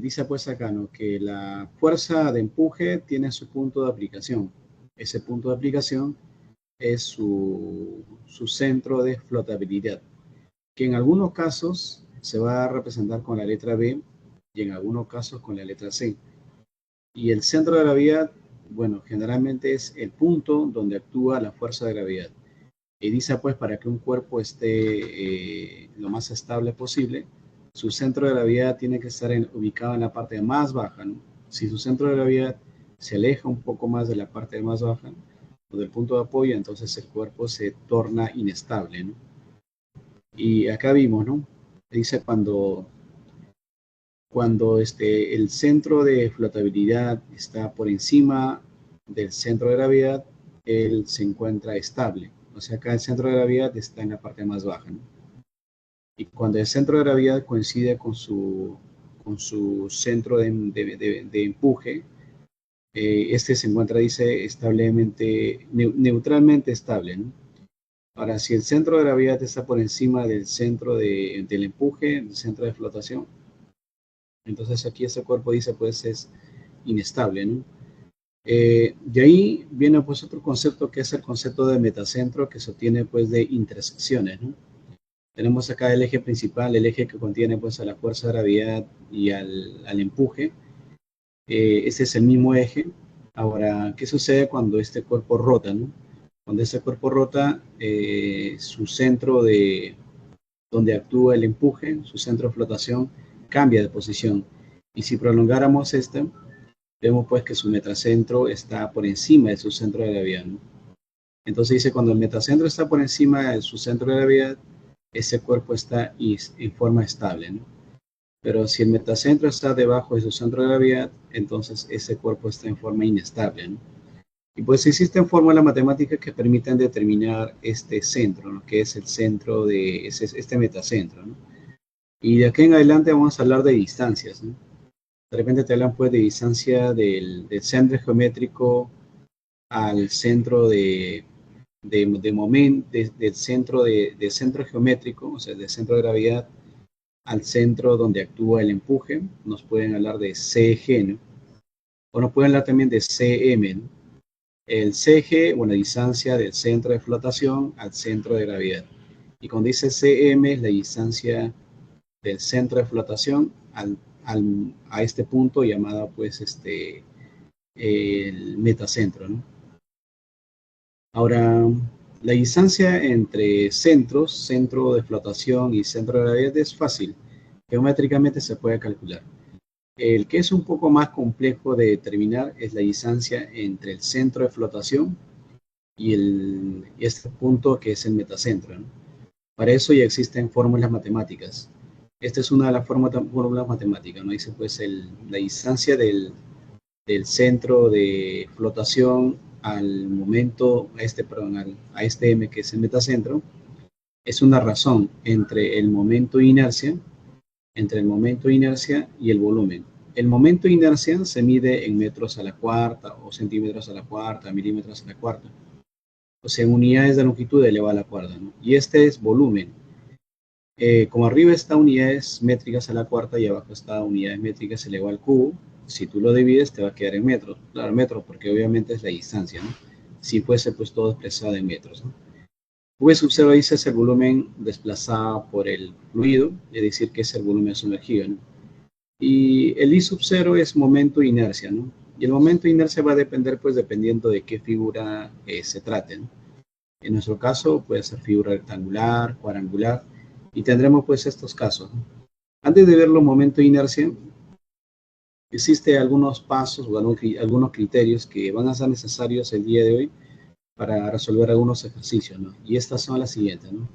dice pues acá, ¿no?, que la fuerza de empuje tiene su punto de aplicación. Ese punto de aplicación es su centro de flotabilidad, que en algunos casos se va a representar con la letra B y en algunos casos con la letra C. Y el centro de gravedad, bueno, generalmente es el punto donde actúa la fuerza de gravedad. Y dice pues, para que un cuerpo esté lo más estable posible, su centro de gravedad tiene que estar ubicado en la parte más baja, ¿no? Si su centro de gravedad se aleja un poco más de la parte más baja o del punto de apoyo, entonces el cuerpo se torna inestable, ¿no? Y acá vimos, ¿no? Dice cuando el centro de flotabilidad está por encima del centro de gravedad, él se encuentra estable. O sea, acá el centro de gravedad está en la parte más baja, ¿no? Y cuando el centro de gravedad coincide con su centro de empuje, este se encuentra, dice, neutralmente estable, ¿no? Ahora, si el centro de gravedad está por encima del centro del empuje, del centro de flotación, entonces aquí este cuerpo, dice, pues es inestable, ¿no? De ahí viene pues otro concepto que es el concepto de metacentro, que se obtiene pues de intersecciones, ¿no? Tenemos acá el eje principal, el eje que contiene pues a la fuerza de gravedad y al empuje. Este es el mismo eje. Ahora, ¿qué sucede cuando este cuerpo rota, ¿no? Cuando este cuerpo rota, su centro donde actúa el empuje, su centro de flotación, cambia de posición. Y si prolongáramos este, vemos pues que su metacentro está por encima de su centro de gravedad, ¿no? Entonces dice, cuando el metacentro está por encima de su centro de gravedad, ese cuerpo está en forma estable, ¿no? Pero si el metacentro está debajo de su centro de gravedad, entonces ese cuerpo está en forma inestable, ¿no? Y pues existen fórmulas matemáticas que permiten determinar este centro, ¿no?, que es el centro de este metacentro, ¿no? Y de aquí en adelante vamos a hablar de distancias, ¿no? De repente te hablan pues de distancia del centro geométrico al centro del centro geométrico, o sea, del centro de gravedad al centro donde actúa el empuje. Nos pueden hablar de CG, ¿no? O nos pueden hablar también de CM, ¿no? El CG, una distancia del centro de flotación al centro de gravedad. Y cuando dice CM es la distancia del centro de flotación a este punto llamado pues el metacentro, ¿no? Ahora, la distancia entre centros, centro de flotación y centro de gravedad, es fácil. Geométricamente se puede calcular. El que es un poco más complejo de determinar es la distancia entre el centro de flotación y este punto que es el metacentro, ¿no? Para eso ya existen fórmulas matemáticas. Esta es una de las fórmulas matemáticas, ¿no? Dice pues la distancia del centro de flotación al momento, a este M que es el metacentro, es una razón entre el momento de inercia y el volumen. El momento de inercia se mide en metros a la cuarta o centímetros a la cuarta, milímetros a la cuarta, o sea, en unidades de longitud elevada a la cuarta, ¿no? Y este es volumen. Como arriba está unidades métricas a la cuarta y abajo está unidades métricas elevado al cubo, si tú lo divides te va a quedar en metros. Claro, metros porque obviamente es la distancia, ¿no? Si fuese pues todo expresado en metros, ¿no? V sub 0 dice es el volumen desplazado por el fluido, es decir, que es el volumen sumergido, ¿no? Y el I sub 0 es momento de inercia, ¿no? Y el momento de inercia va a depender, pues, dependiendo de qué figura se trate, ¿no? En nuestro caso puede ser figura rectangular, cuadrangular, y tendremos pues estos casos, ¿no? Antes de ver los momentos de inercia, existen algunos pasos o algunos criterios que van a ser necesarios el día de hoy para resolver algunos ejercicios, ¿no? Y estas son las siguientes, ¿no?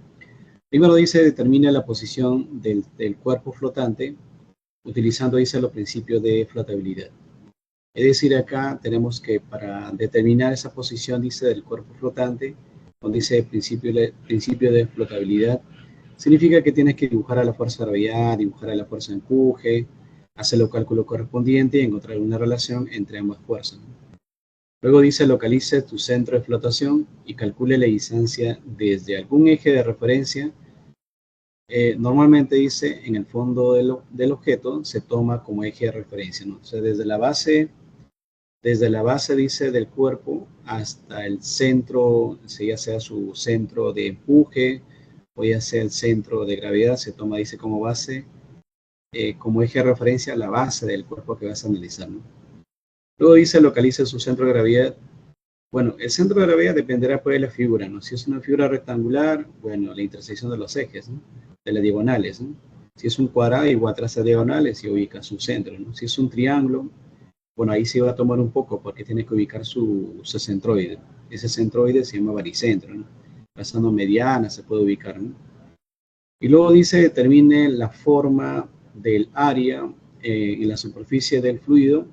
Primero dice, determina la posición del cuerpo flotante utilizando, dice, los principios de flotabilidad. Es decir, acá tenemos que para determinar esa posición, dice, del cuerpo flotante, donde dice principio de flotabilidad, significa que tienes que dibujar a la fuerza de gravedad, dibujar a la fuerza de empuje, hacer los cálculos correspondientes y encontrar una relación entre ambas fuerzas, ¿no? Luego dice, localice tu centro de flotación y calcule la distancia desde algún eje de referencia Normalmente dice, en el fondo del objeto se toma como eje de referencia, ¿no? O sea, desde la base dice del cuerpo hasta el centro, ya sea su centro de empuje o ya sea el centro de gravedad, se toma, dice, como base, como eje de referencia la base del cuerpo que vas a analizar, ¿no? Luego dice, localiza su centro de gravedad. Bueno, el centro de gravedad dependerá pues de la figura, ¿no? Si es una figura rectangular, bueno, la intersección de los ejes, ¿no? De las diagonales, ¿no? Si es un cuadrado, igual traza diagonales y ubica su centro, ¿no? Si es un triángulo, bueno, ahí se va a tomar un poco porque tiene que ubicar su centroide. Ese centroide se llama baricentro, ¿no? Pasando mediana se puede ubicar, ¿no? Y luego dice, determine la forma del área en la superficie del fluido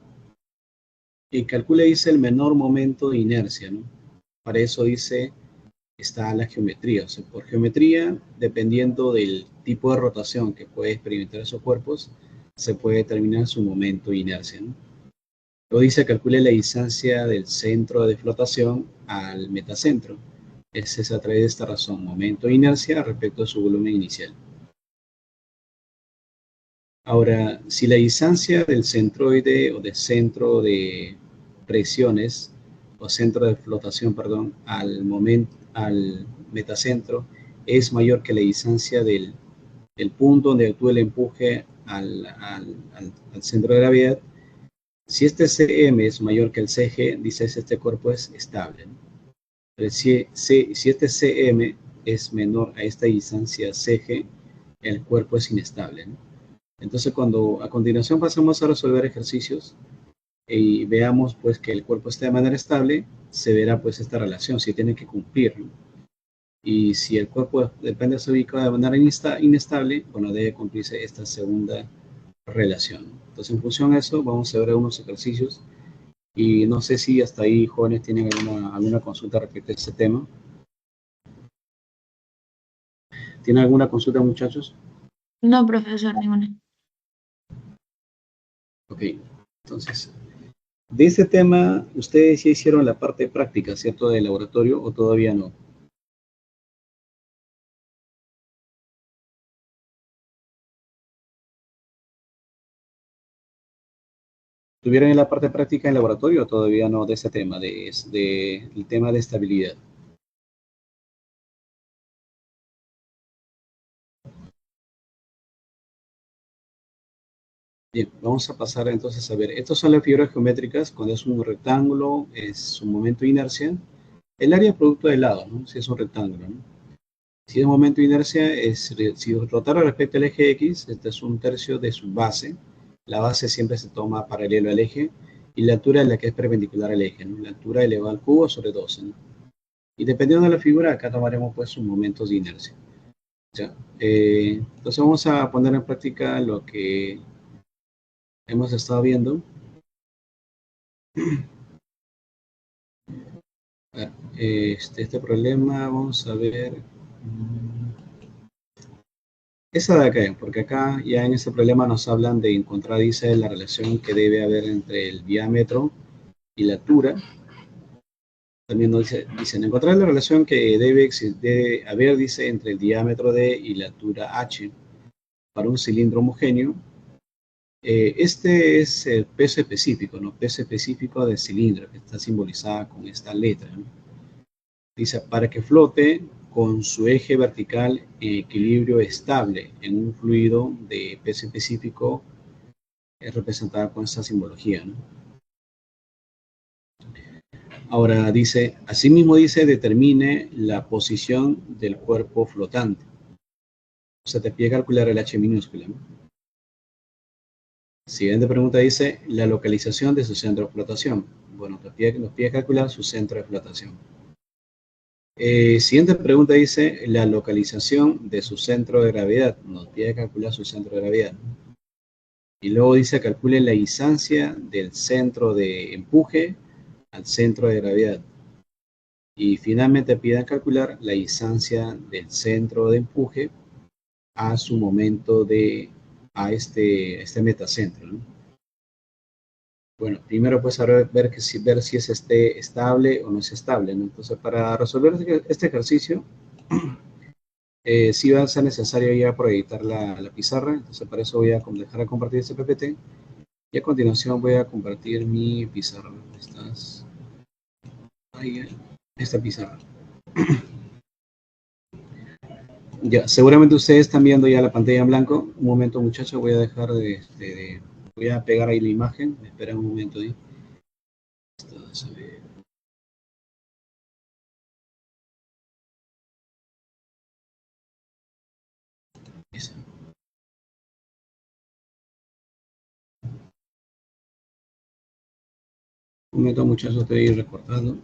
y calcule, dice, el menor momento de inercia, ¿no? Para eso dice, está la geometría. O sea, por geometría, dependiendo del tipo de rotación que puede experimentar esos cuerpos, se puede determinar su momento de inercia, ¿no? Luego dice, calcule la distancia del centro de flotación al metacentro. Ese es a través de esta razón, momento de inercia respecto a su volumen inicial. Ahora, si la distancia del centroide o del centro de presiones o centro de flotación, perdón, al metacentro es mayor que la distancia del punto donde actúa el empuje al centro de gravedad, si este Cm es mayor que el Cg, dice este cuerpo es estable, ¿no? Pero si este Cm es menor a esta distancia Cg, el cuerpo es inestable, ¿no? Entonces, cuando a continuación pasamos a resolver ejercicios y veamos pues que el cuerpo está de manera estable, se verá pues esta relación, si tiene que cumplir, ¿no? Y si el cuerpo depende de su ubicado de manera inestable, bueno, debe cumplirse esta segunda relación. Entonces, en función a eso, vamos a ver algunos ejercicios y no sé si hasta ahí jóvenes tienen alguna consulta respecto a este tema. ¿Tienen alguna consulta, muchachos? No, profesor, ninguna. Ok, entonces, de este tema, ustedes ya hicieron la parte práctica, ¿cierto? Del laboratorio o todavía no. ¿Tuvieron en la parte práctica en laboratorio o todavía no de ese tema, el tema de estabilidad? Bien, vamos a pasar entonces a ver. Estas son las figuras geométricas. Cuando es un rectángulo, es su momento de inercia. El área producto del lado, ¿no? Si es un rectángulo, ¿no? Si es momento de inercia, si rotara respecto al eje X, este es un tercio de su base. La base siempre se toma paralelo al eje y la altura es la que es perpendicular al eje, ¿no? La altura elevada al cubo sobre 12, ¿no? Y dependiendo de la figura, acá tomaremos pues sus momentos de inercia. ¿Ya? Entonces vamos a poner en práctica lo que hemos estado viendo. Este problema, vamos a ver. Esa de acá, porque acá ya en este problema nos hablan de encontrar, dice, la relación que debe haber entre el diámetro y la altura. También nos dicen encontrar la relación que debe haber, dice, entre el diámetro D y la altura H para un cilindro homogéneo. Este es el peso específico, ¿no? Peso específico del cilindro, que está simbolizada con esta letra, ¿no? Dice, para que flote con su eje vertical en equilibrio estable en un fluido de peso específico, es representada con esta simbología, ¿no? Ahora dice, asimismo dice, determine la posición del cuerpo flotante. O sea, te pide calcular el H minúscula, ¿no? Siguiente pregunta dice, la localización de su centro de flotación. Bueno, nos pide calcular su centro de flotación. Siguiente pregunta dice, la localización de su centro de gravedad. Nos pide calcular su centro de gravedad. Y luego dice, calcule la distancia del centro de empuje al centro de gravedad. Y finalmente pidan calcular la distancia del centro de empuje a su momento a este metacentro, ¿no? Bueno, primero pues ver si es estable o no es estable, ¿no? Entonces, para resolver este ejercicio, Sí va a ser necesario ya proyectar la pizarra, entonces para eso voy a dejar de compartir este PPT y a continuación voy a compartir mi pizarra. Ahí, esta pizarra. Ya, seguramente ustedes están viendo ya la pantalla en blanco. Un momento, muchachos, voy a dejar voy a pegar ahí la imagen. Espera un momento ahí. Un momento, muchachos, estoy recortando.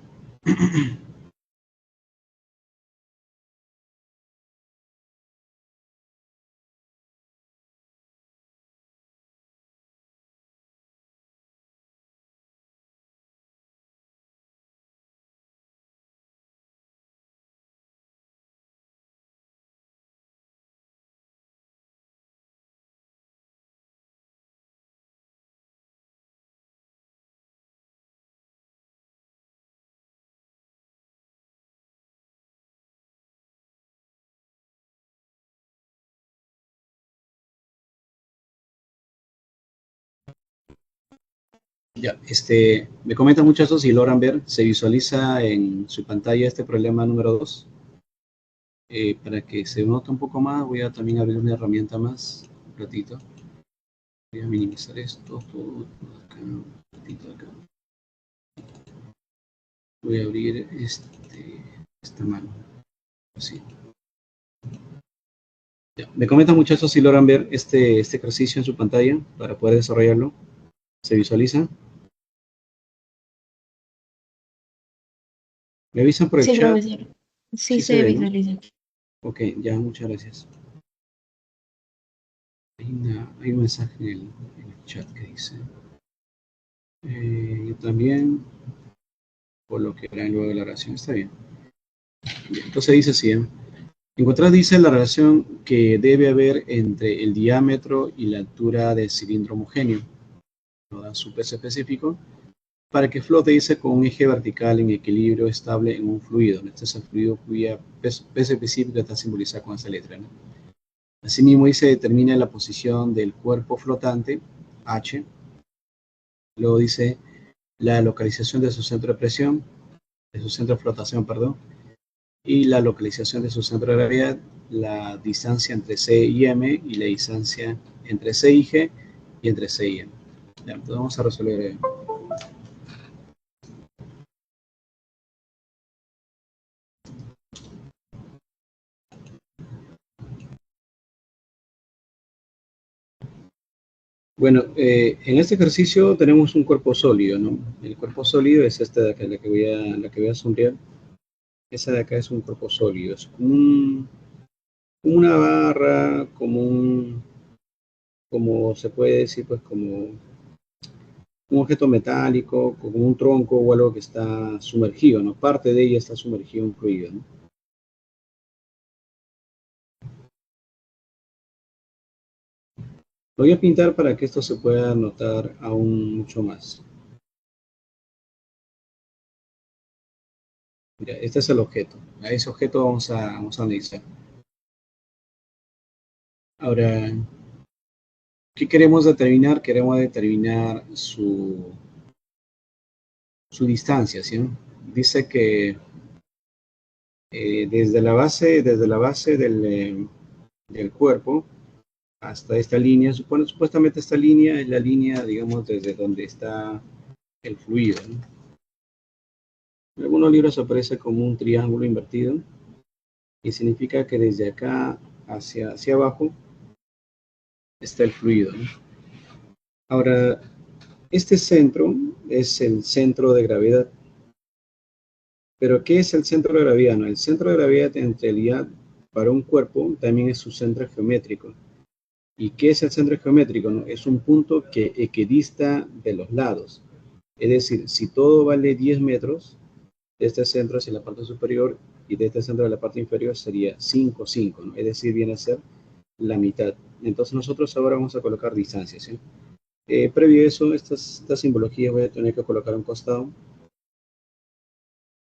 Ya, me comentan muchachos si logran ver, se visualiza en su pantalla este problema número 2. Para que se note un poco más, voy a también abrir una herramienta más, un ratito. Voy a minimizar esto, todo acá, un ratito acá. Voy a abrir esta mano, así. Ya. Me comentan muchachos si logran ver este ejercicio en su pantalla para poder desarrollarlo. ¿Se visualiza? ¿Me avisan por el Sí, chat? profesor. Sí Sí se se ve, ¿no? visualiza. Ok, ya, muchas gracias. Hay un mensaje en el chat que dice, yo también colocaré luego de la oración, está bien. Entonces dice así, encontrar, dice, la relación que debe haber entre el diámetro y la altura del cilindro homogéneo, no da su peso específico, para que flote, dice, con un eje vertical en equilibrio estable en un fluido. Este es el fluido cuya peso específico está simbolizado con esta letra, ¿no? Asimismo, dice, determina la posición del cuerpo flotante, H. Luego dice, la localización de su centro de presión, de su centro de flotación, perdón, y la localización de su centro de gravedad, la distancia entre C y M y la distancia entre C y G y entre C y M. Ya, entonces vamos a resolver. Bueno, en este ejercicio tenemos un cuerpo sólido, ¿no? El cuerpo sólido es esta de acá, la que voy a sombrear. Esa de acá es un cuerpo sólido, es como una barra, como se puede decir, pues como un objeto metálico, como un tronco o algo que está sumergido, ¿no? Parte de ella está sumergido en fluido, ¿no? Lo voy a pintar para que esto se pueda notar aún mucho más. Mira, este es el objeto. A ese objeto vamos a analizar. Ahora, ¿qué queremos determinar? Queremos determinar su distancia, ¿sí? Dice que desde la base del cuerpo hasta esta línea, supuestamente esta línea es la línea, digamos, desde donde está el fluido, ¿no? En algunos libros aparece como un triángulo invertido y significa que desde acá hacia abajo está el fluido, ¿no? Ahora, este centro es el centro de gravedad. Pero ¿qué es el centro de gravedad? No, el centro de gravedad en realidad para un cuerpo también es su centro geométrico. ¿Y qué es el centro geométrico? No, es un punto que equidista de los lados. Es decir, si todo vale 10 metros, de este centro hacia la parte superior y de este centro de la parte inferior sería 5, 5, ¿no? Es decir, viene a ser la mitad. Entonces nosotros ahora vamos a colocar distancias, ¿sí? Previo a eso, estas simbologías voy a tener que colocar a un costado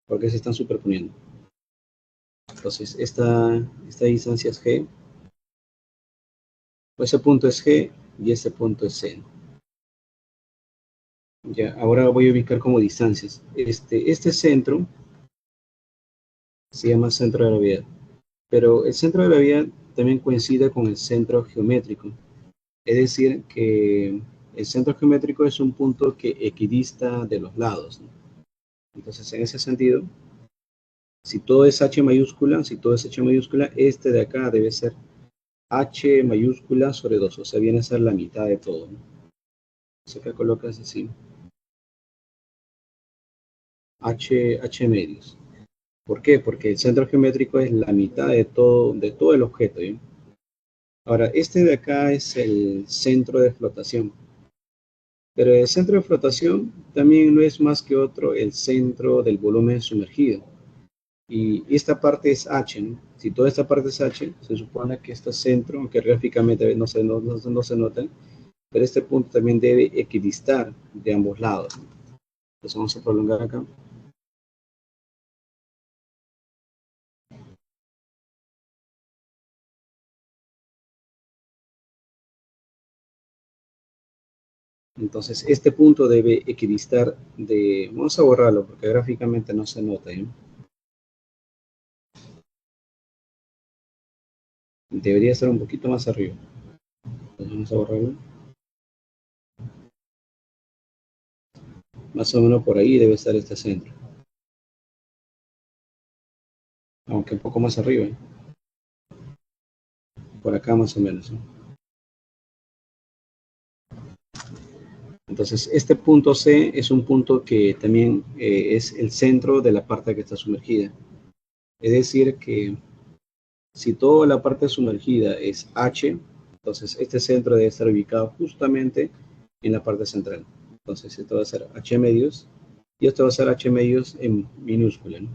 porque se están superponiendo. Entonces, esta distancia es G. Pues ese punto es G y este punto es C. Ya, ahora voy a ubicar como distancias. Este centro se llama centro de gravedad, pero el centro de gravedad también coincide con el centro geométrico. Es decir, que el centro geométrico es un punto que equidista de los lados, ¿no? Entonces, en ese sentido, si todo es H mayúscula, este de acá debe ser H mayúscula sobre 2, o sea, viene a ser la mitad de todo, ¿no? Entonces acá colocas así, H medios. ¿Por qué? Porque el centro geométrico es la mitad de todo el objeto, ¿sí? Ahora, este de acá es el centro de flotación. Pero el centro de flotación también no es más que el centro del volumen sumergido. Y esta parte es H, ¿no? Si toda esta parte es H, se supone que este centro, aunque gráficamente no se nota, pero este punto también debe equidistar de ambos lados, ¿no? Entonces vamos a prolongar acá. Entonces este punto debe equidistar vamos a borrarlo porque gráficamente no se nota, ¿eh? Debería estar un poquito más arriba. Entonces vamos a borrarlo. Más o menos por ahí debe estar este centro. Aunque un poco más arriba, ¿eh? Por acá más o menos, ¿eh? Entonces, este punto C es un punto que también es el centro de la parte que está sumergida. Es decir, que si toda la parte sumergida es H, entonces este centro debe estar ubicado justamente en la parte central. Entonces, esto va a ser H medios y esto va a ser H medios en minúscula, ¿no?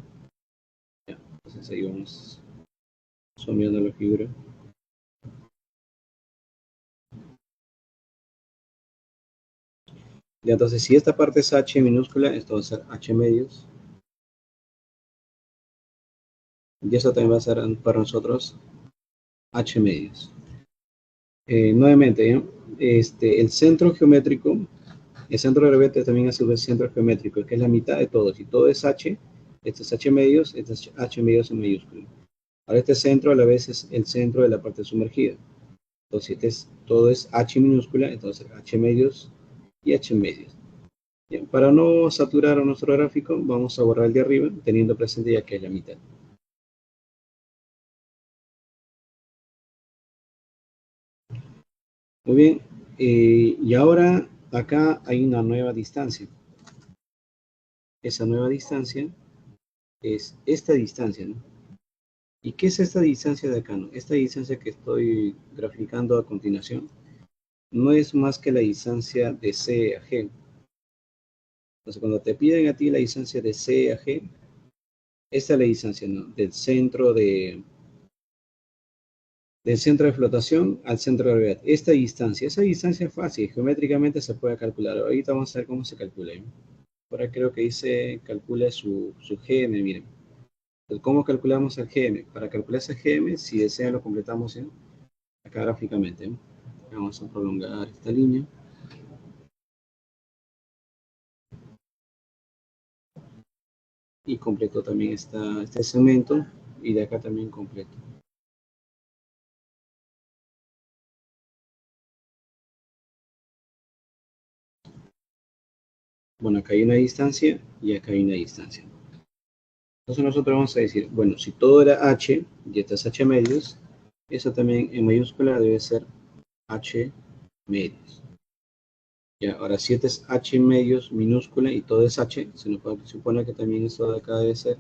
Ya, entonces, ahí vamos sumiendo la figura. Ya, entonces, si esta parte es H minúscula, esto va a ser H medios. Y eso también va a ser para nosotros H medios. Nuevamente, ¿eh? El centro geométrico, el centro de gravedad también es el centro geométrico, que es la mitad de todo. Si todo es H, este es H medios, este es H medios en mayúscula. Ahora este centro a la vez es el centro de la parte sumergida. Entonces, todo es H minúscula, entonces H medios y H medios. Bien, para no saturar a nuestro gráfico, vamos a borrar el de arriba, teniendo presente ya que es la mitad. Muy bien, y ahora acá hay una nueva distancia. Esa nueva distancia es esta distancia, ¿no? ¿Y qué es esta distancia de acá, no? Esta distancia que estoy graficando a continuación no es más que la distancia de C a G. Entonces, cuando te piden a ti la distancia de C a G, esta es la distancia, ¿no? Del centro de flotación al centro de gravedad. Esa distancia es fácil, geométricamente se puede calcular. Ahorita vamos a ver cómo se calcula, ¿eh? Ahora creo que dice, calcula su GM, miren. Entonces, ¿cómo calculamos el GM? Para calcular ese GM, si desean, lo completamos acá gráficamente, ¿eh? Vamos a prolongar esta línea. Y completo también este segmento. Y de acá también completo. Bueno, acá hay una distancia y acá hay una distancia. Entonces nosotros vamos a decir, bueno, si todo era H y este es H medios, eso también en mayúscula debe ser H medios. Ya, ahora si este es H medios minúscula y todo es H, se nos supone que también esto de acá debe ser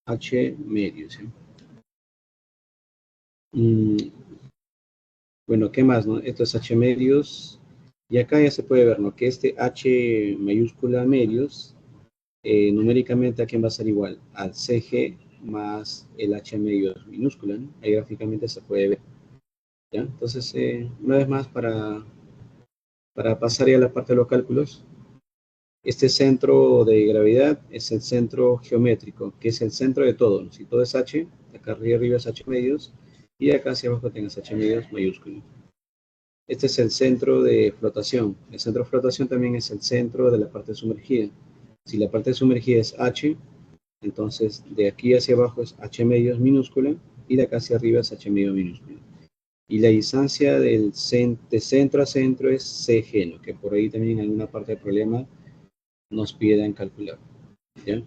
H medios, ¿sí? Bueno, ¿qué más, no? Esto es H medios y acá ya se puede ver, ¿no? Que este H mayúscula medios numéricamente a quién va a ser igual al CG más el H medios minúscula, ¿no? Ahí gráficamente se puede ver, ¿ya? Entonces, una vez más para pasar ya a la parte de los cálculos, Este centro de gravedad es el centro geométrico, que es el centro de todo, ¿no? Si todo es H, acá arriba es H medios, y acá hacia abajo tengas H medios mayúsculo. Este es el centro de flotación. El centro de flotación también es el centro de la parte sumergida. Si la parte sumergida es H, entonces de aquí hacia abajo es H medios minúscula, y de acá hacia arriba es H medio minúscula. Y la distancia de centro a centro es CG, ¿no? Que por ahí también en alguna parte del problema nos piden calcular. ¿Ya?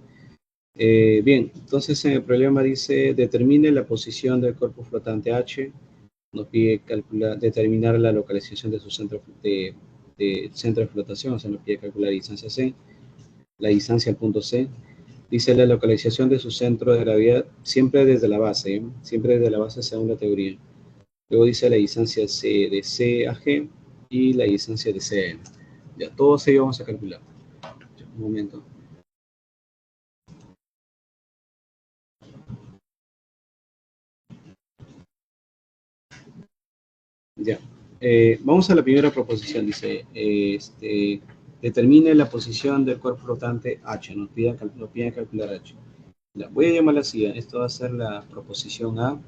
Bien, entonces en el problema dice, determine la posición del cuerpo flotante H, nos pide determinar la localización de su centro centro de flotación, o sea, nos pide calcular la distancia C, la distancia al punto C, dice la localización de su centro de gravedad, siempre desde la base, ¿eh? Siempre desde la base según la teoría. Luego dice la distancia C de C a G y la distancia de C a N. Ya, todos ellos vamos a calcular. Un momento. Ya. Vamos a la primera proposición. Dice, determine la posición del cuerpo flotante H. Nos piden calcular H. Ya, voy a llamarla así. Esto va a ser la proposición A.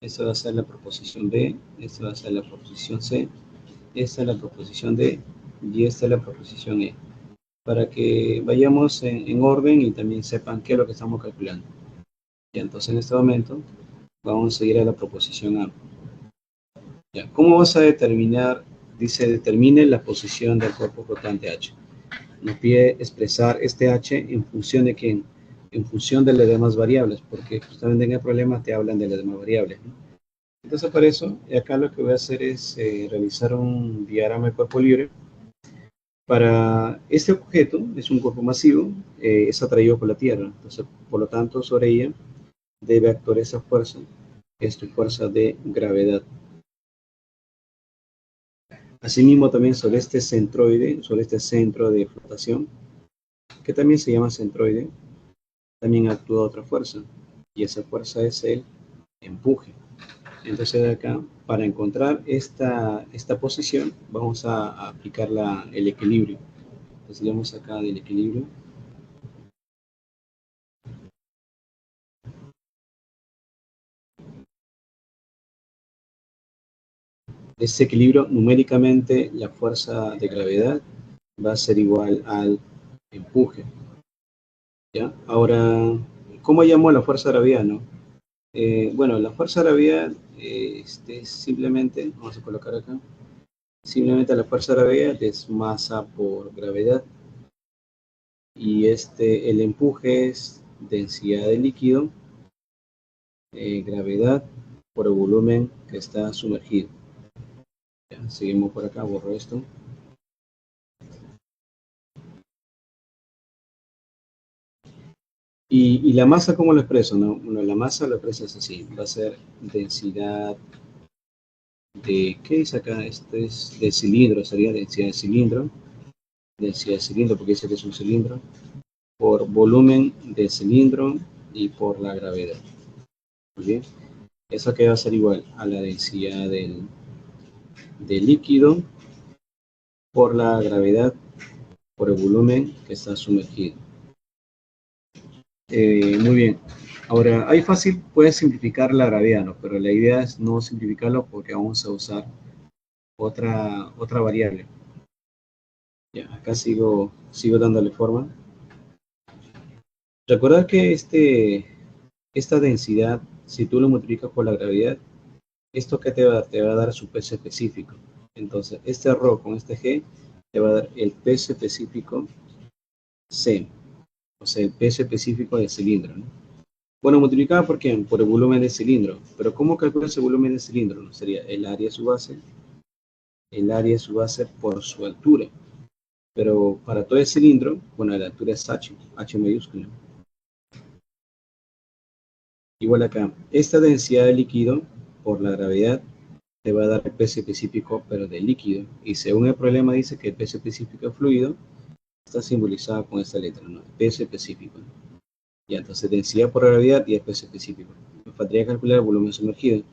Esto va a ser la proposición B. Esto va a ser la proposición C. Esta es la proposición D. Y esta es la proposición E. Para que vayamos en orden y también sepan qué es lo que estamos calculando. Ya, entonces en este momento vamos a ir a la proposición A. Ya, ¿cómo vas a determinar? Dice, determine la posición del cuerpo flotante H. Nos pide expresar este H en función de quién, en función de las demás variables, porque justamente en el problema te hablan de las demás variables, ¿no? Entonces, para eso, acá lo que voy a hacer es realizar un diagrama de cuerpo libre. Para este objeto, es un cuerpo masivo, es atraído por la Tierra, entonces, por lo tanto, sobre ella debe actuar esa fuerza, es tu fuerza de gravedad. Asimismo, también sobre este centroide, sobre este centro de flotación, que también se llama centroide, también actúa otra fuerza, y esa fuerza es el empuje. Entonces acá, para encontrar esta posición, vamos a aplicar el equilibrio. Entonces leemos acá del equilibrio. Este equilibrio, numéricamente, la fuerza de gravedad va a ser igual al empuje. ¿Ya? Ahora, ¿cómo llamo a la fuerza de gravedad, no? Bueno, la fuerza de gravedad simplemente, vamos a colocar acá, simplemente la fuerza de gravedad es masa por gravedad y el empuje es densidad de líquido, gravedad por el volumen que está sumergido. Ya, seguimos por acá, borro esto. Y la masa, ¿cómo lo expreso? No? Bueno, la masa lo expresas así, va a ser densidad de, ¿qué dice acá? Este es de cilindro, sería densidad de cilindro, porque dice que es un cilindro, por volumen de cilindro y por la gravedad. Muy bien, eso que va a ser igual a la densidad del líquido por la gravedad por el volumen que está sumergido. Muy bien. Ahora, ahí fácil puedes simplificar la gravedad, ¿no? Pero la idea es no simplificarlo porque vamos a usar otra variable. Ya, acá sigo dándole forma. Recordar que esta densidad, si tú lo multiplicas por la gravedad, ¿esto qué te va a dar? Te va a dar su peso específico. Entonces, este ρ con este g te va a dar el peso específico C, o sea, el peso específico del cilindro, ¿no? Bueno, multiplicado por quién? Por el volumen del cilindro. Pero ¿cómo calculas el volumen del cilindro? ¿No? Sería el área de su base por su altura. Pero para todo el cilindro, bueno, la altura es H mayúscula. Igual acá, esta densidad de líquido por la gravedad te va a dar el peso específico, pero del líquido. Y según el problema dice que el peso específico del fluido está simbolizado con esta letra, ¿no? El peso específico. Ya, entonces densidad por gravedad y el peso específico. Me faltaría calcular el volumen sumergido.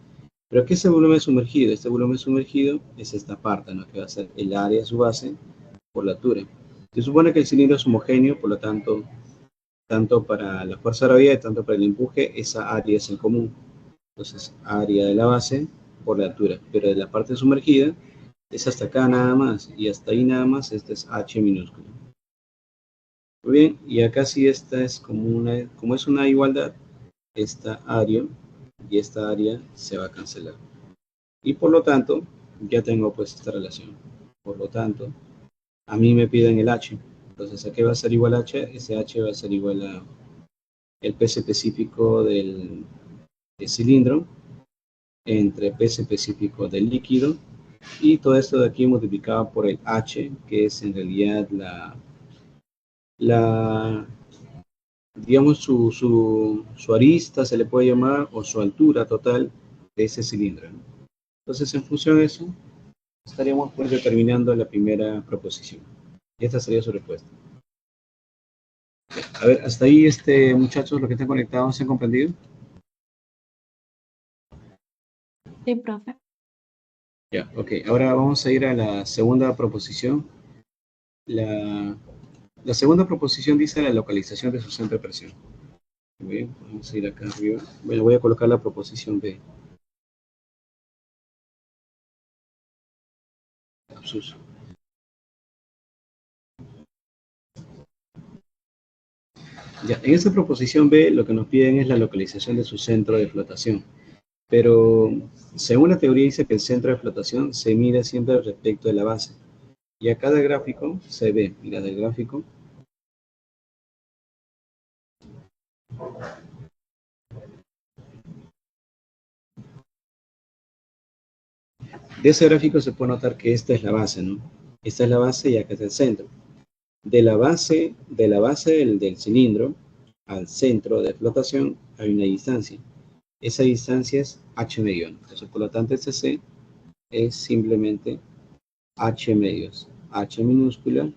Pero ¿qué es el volumen sumergido? Este volumen sumergido es esta parte, ¿no? Que va a ser el área de su base por la altura. Se supone que el cilindro es homogéneo, por lo tanto, tanto para la fuerza de gravedad, tanto para el empuje, esa área es en común. Entonces, área de la base por la altura, pero de la parte sumergida es hasta acá nada más, y hasta ahí nada más, este es H minúsculo. Muy bien, y acá sí esta es como es una igualdad, esta área y esta área se va a cancelar. Y por lo tanto, ya tengo pues esta relación. Por lo tanto, a mí me piden el H. Entonces, ¿a qué va a ser igual H? Ese H va a ser igual a el peso específico del cilindro entre peso específico del líquido y todo esto de aquí multiplicado por el H, que es en realidad la digamos, su arista se le puede llamar, o su altura total de ese cilindro, ¿no? Entonces, en función de eso, estaríamos pues determinando la primera proposición. Y esta sería su respuesta. A ver, hasta ahí, muchachos, los que están conectados, ¿se han comprendido? Sí, profe. Ya, ok. Ahora vamos a ir a la segunda proposición. La, la segunda proposición dice la localización de su centro de presión. Muy bien, vamos a ir acá arriba. Bueno, voy a colocar la proposición B. Lapsus. Ya, en esta proposición B lo que nos piden es la localización de su centro de flotación. Pero según la teoría dice que el centro de flotación se mide siempre respecto de la base. Y acá del gráfico se ve, mira, del gráfico, de ese gráfico se puede notar que esta es la base, ¿no? Esta es la base y acá es el centro. De la base del cilindro al centro de flotación hay una distancia. Esa distancia es h medio. Entonces, por lo tanto, este C es simplemente h medios. H minúscula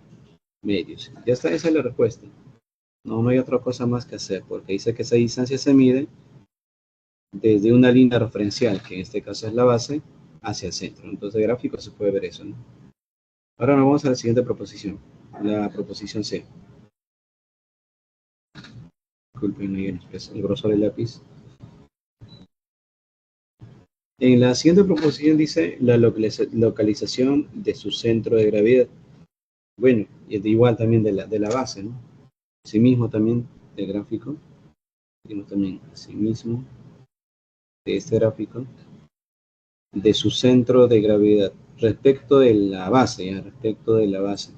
medios. Ya está, esa es la respuesta. No, no hay otra cosa más que hacer, porque dice que esa distancia se mide desde una línea referencial, que en este caso es la base, hacia el centro. Entonces, el gráfico se puede ver eso, ¿no? Ahora nos vamos a la siguiente proposición, la proposición C. Disculpen el grosor del lápiz. En la siguiente proposición dice la localización de su centro de gravedad. Bueno, y igual también de la base, ¿no? Asimismo también del gráfico. Tenemos también asimismo de este gráfico de su centro de gravedad respecto de la base, ¿ya? Respecto de la base.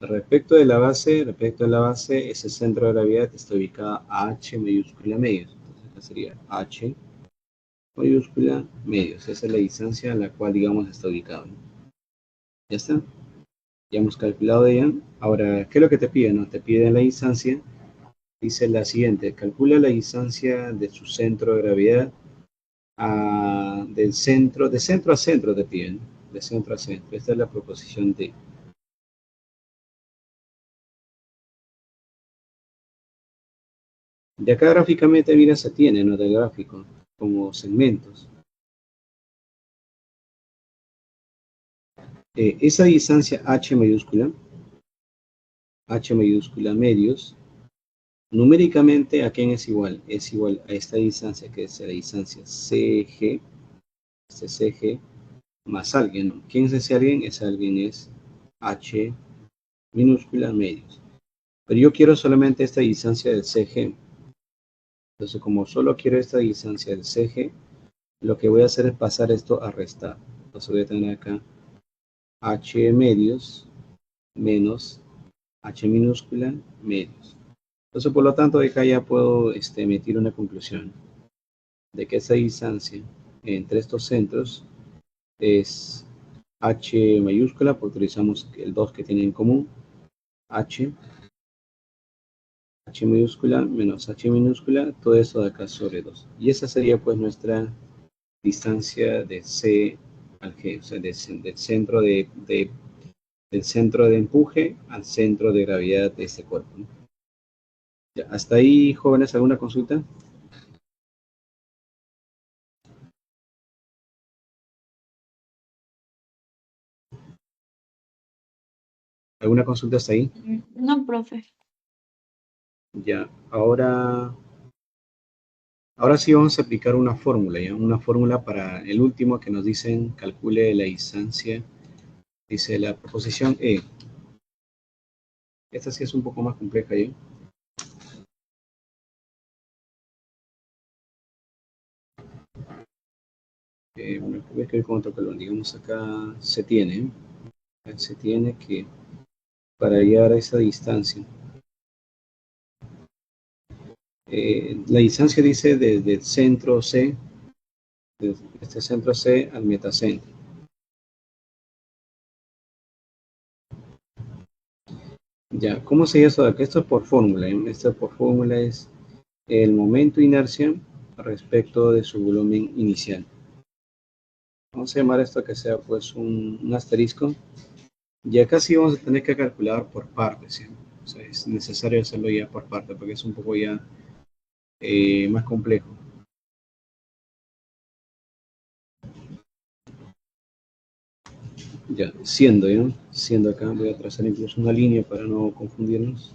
Respecto de la base, ese centro de gravedad está ubicado a H mayúscula medios. Entonces, esta sería H mayúscula medios. Esa es la distancia a la cual, digamos, está ubicado, ¿no? Ya está. Ya hemos calculado de ella. Ahora, ¿qué es lo que te piden? ¿No? Te piden la distancia. Dice la siguiente: calcula la distancia de su centro de gravedad de centro a centro te piden, de centro a centro. Esta es la proposición D. De acá gráficamente, mira, se tiene, ¿no? Del gráfico, como segmentos. Esa distancia H mayúscula medios, numéricamente, ¿a quién es igual? Es igual a esta distancia, que es la distancia CG, este CG, más alguien, ¿no? ¿Quién es ese alguien? Ese alguien es H minúscula medios. Pero yo quiero solamente esta distancia del CG. Entonces, como solo quiero esta distancia del CG, lo que voy a hacer es pasar esto a restar. Entonces voy a tener acá H medios menos H minúscula medios. Entonces, por lo tanto, de acá ya puedo emitir una conclusión de que esa distancia entre estos centros es H mayúscula, porque utilizamos el 2 que tienen en común, H mayúscula menos H minúscula, todo eso de acá sobre 2. Y esa sería pues nuestra distancia de C al G, o sea, del centro de empuje al centro de gravedad de este cuerpo, ¿no? Ya, hasta ahí, jóvenes, ¿alguna consulta? ¿Alguna consulta hasta ahí? No, profe. Ya, ahora sí vamos a aplicar una fórmula, ¿ya? Una fórmula para el último que nos dicen calcule la distancia. Dice la proposición E. Esta sí es un poco más compleja, ¿ya? Bueno, voy a escribir con otro color. Digamos acá se tiene que para llegar a esa distancia. La distancia dice desde el centro C, desde este centro C al metacentro. Ya, ¿cómo se llama esto de acá? Esto es por fórmula, ¿eh? Esto por fórmula es el momento de inercia respecto de su volumen inicial. Vamos a llamar esto que sea pues un asterisco. Y acá sí vamos a tener que calcular por partes, ¿sí? O sea, es necesario hacerlo ya por parte porque es un poco ya más complejo. Ya, siendo acá, voy a trazar incluso una línea para no confundirnos.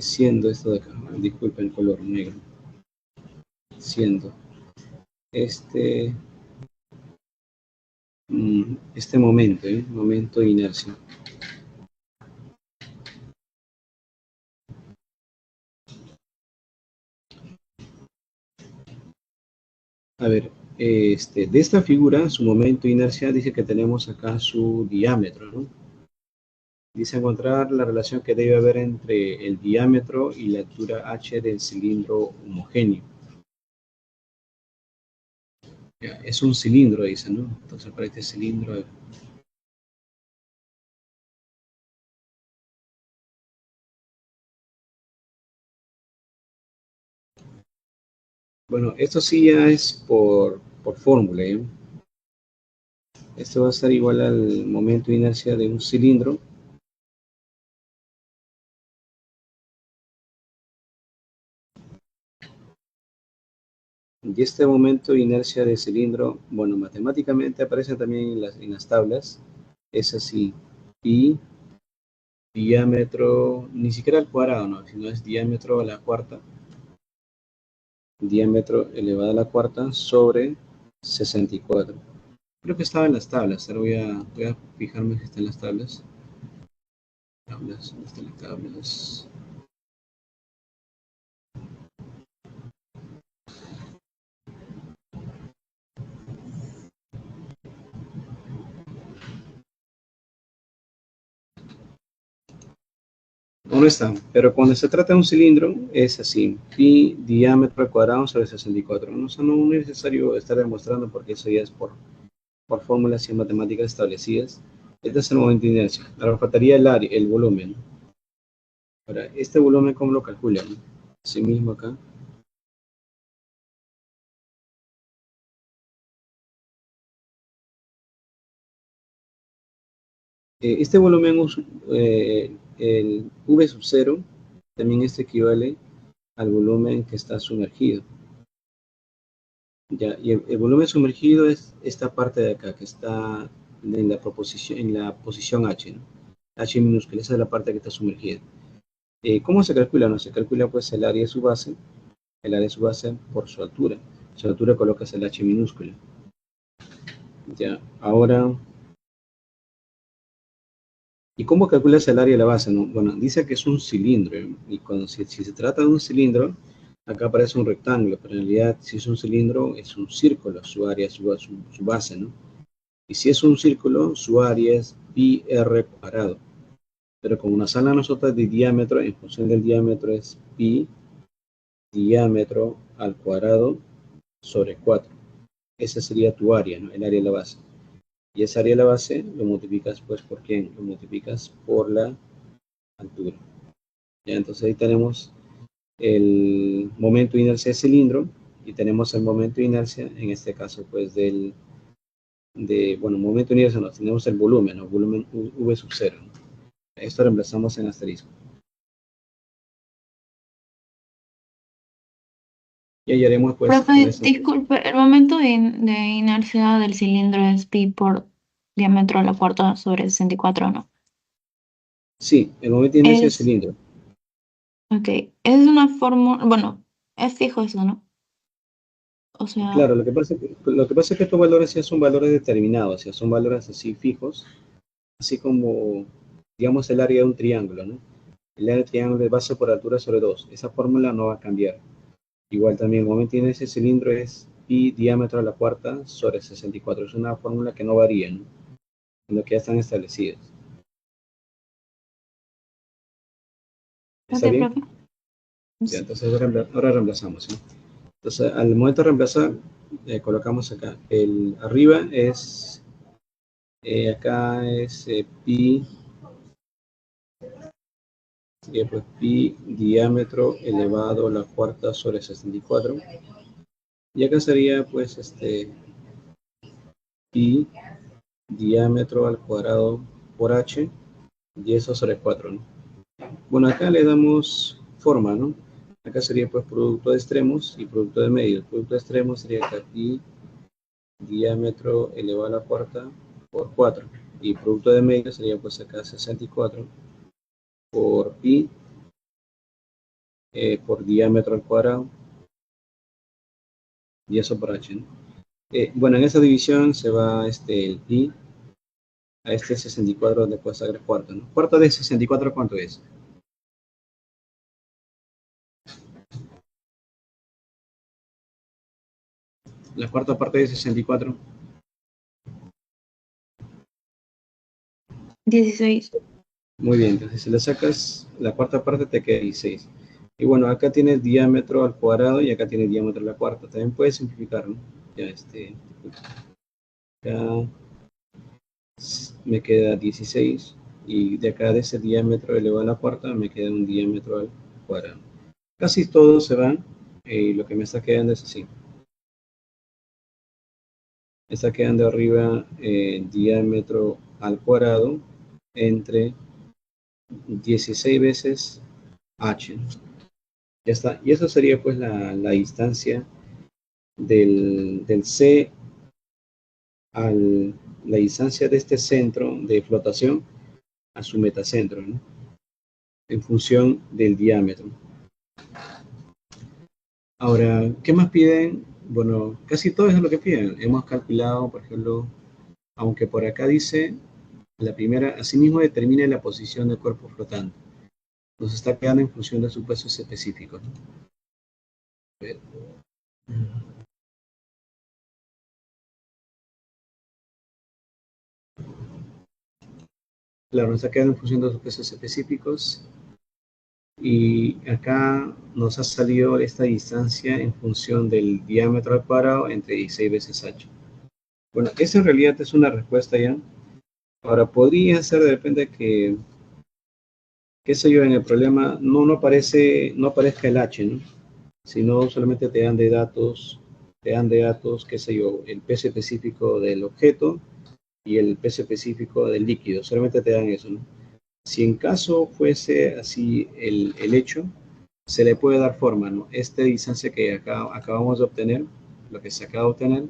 Siendo esto de acá, disculpen el color negro, siendo este, este momento, momento de inercia. A ver, de esta figura, su momento de inercia dice que tenemos acá su diámetro, ¿no? Dice encontrar la relación que debe haber entre el diámetro y la altura h del cilindro homogéneo. Ya, es un cilindro, dice, ¿no? Entonces para este cilindro, bueno, esto sí ya es por fórmula, ¿eh? Esto va a ser igual al momento de inercia de un cilindro. Y este momento de inercia de cilindro, bueno, matemáticamente aparece también en las tablas. Es así. Y diámetro, ni siquiera al cuadrado, no, sino es diámetro a la cuarta. Diámetro elevado a la cuarta sobre 64. Creo que estaba en las tablas. Ahora voy a fijarme si está en las tablas. Tablas, ¿dónde están las tablas? No está, pero cuando se trata de un cilindro es así, pi diámetro al cuadrado sobre 64. No, o sea, no es necesario estar demostrando porque eso ya es por fórmulas y matemáticas establecidas. Este es el momento de inercia. Ahora faltaría el área, el volumen. Ahora, este volumen, ¿cómo lo calculan? Así mismo acá. Este volumen, el V sub 0, también este equivale al volumen que está sumergido. Ya, y el volumen sumergido es esta parte de acá, que está en la posición H, ¿no? H minúscula, esa es la parte que está sumergida. ¿Cómo se calcula? No, se calcula pues el área de su base, el área de su base por su altura. Su altura colocas el H minúscula. Ya, ahora, ¿y cómo calculas el área de la base? No? Bueno, dice que es un cilindro, y cuando si se trata de un cilindro, acá aparece un rectángulo, pero en realidad si es un cilindro, es un círculo, su área, su base, ¿no? Y si es un círculo, su área es pi r cuadrado. Pero como nos habla a nosotros de diámetro, en función del diámetro es pi diámetro al cuadrado sobre 4. Esa sería tu área, ¿no? El área de la base. Y esa área de la base lo multiplicas pues por quién? Lo multiplicas por la altura. Ya, entonces ahí tenemos el momento de inercia del cilindro y tenemos el momento de inercia, en este caso pues bueno, momento de inercia no, tenemos el volumen, ¿no? Volumen V sub 0, ¿no? Esto reemplazamos en asterisco. Y ahí haremos pues con Profe, esa. disculpe, el momento de inercia del cilindro es pi por diámetro a la cuarta sobre 64, ¿no? Sí, el momento de inercia del Es, cilindro. ok, es una fórmula, bueno, es fijo eso, ¿no? O sea, Claro, lo que pasa es que estos valores ya son valores determinados, ya son valores así fijos, así como, digamos, el área de un triángulo, ¿no? El área del triángulo es base por altura sobre 2. Esa fórmula no va a cambiar. Igual también el momento de inercia del cilindro es pi diámetro a la cuarta sobre 64. Es una fórmula que no varía, ¿no? En lo que ya están establecidas. ok, ¿Está bien? profe. Ya, entonces ahora reemplazamos, ¿sí? Entonces, al momento de reemplazar, colocamos acá. El arriba es, acá es pi, sería pues pi diámetro elevado a la cuarta sobre 64. Y acá sería pues pi diámetro al cuadrado por h, y eso sobre 4, ¿no? Bueno, acá le damos forma, ¿no? Acá sería pues producto de extremos y producto de medios. Producto de extremos sería acá pi diámetro elevado a la cuarta por 4. Y producto de medios sería pues acá 64 por pi por diámetro al cuadrado y eso por h, ¿no? Bueno, en esa división se va el pi a 64 donde puede sacar cuarto, ¿no? Cuarto de 64, ¿cuánto es? La cuarta parte de 64. 16. Muy bien, entonces si le sacas la cuarta parte te queda 16. Y bueno, acá tienes diámetro al cuadrado y acá tienes diámetro a la cuarta. También puedes simplificar, ¿no? Ya acá me queda 16 y de acá de ese diámetro elevado a la cuarta me queda un diámetro al cuadrado. Casi todos se van y lo que me está quedando es así. Me está quedando arriba diámetro al cuadrado entre 16 veces h. Ya está. Y eso sería pues la distancia del C al la distancia de este centro de flotación a su metacentro, ¿no? En función del diámetro. Ahora, ¿qué más piden? Bueno, casi todo es lo que piden. Hemos calculado, por ejemplo, aunque por acá dice la primera, asimismo determina la posición del cuerpo flotante. Nos está quedando en función de sus pesos específicos, ¿no? Claro, nos está quedando en función de sus pesos específicos. Y acá nos ha salido esta distancia en función del diámetro al cuadrado entre 16 veces h. Bueno, esa en realidad es una respuesta ya. Ahora, podría ser de repente que, qué sé yo, en el problema no aparezca el h, ¿no? Sino solamente te dan de datos, qué sé yo, el peso específico del objeto y el peso específico del líquido. Solamente te dan eso, ¿no? Si en caso fuese así el hecho, se le puede dar forma, ¿no? Esta distancia que acabamos de obtener, lo que se acaba de obtener,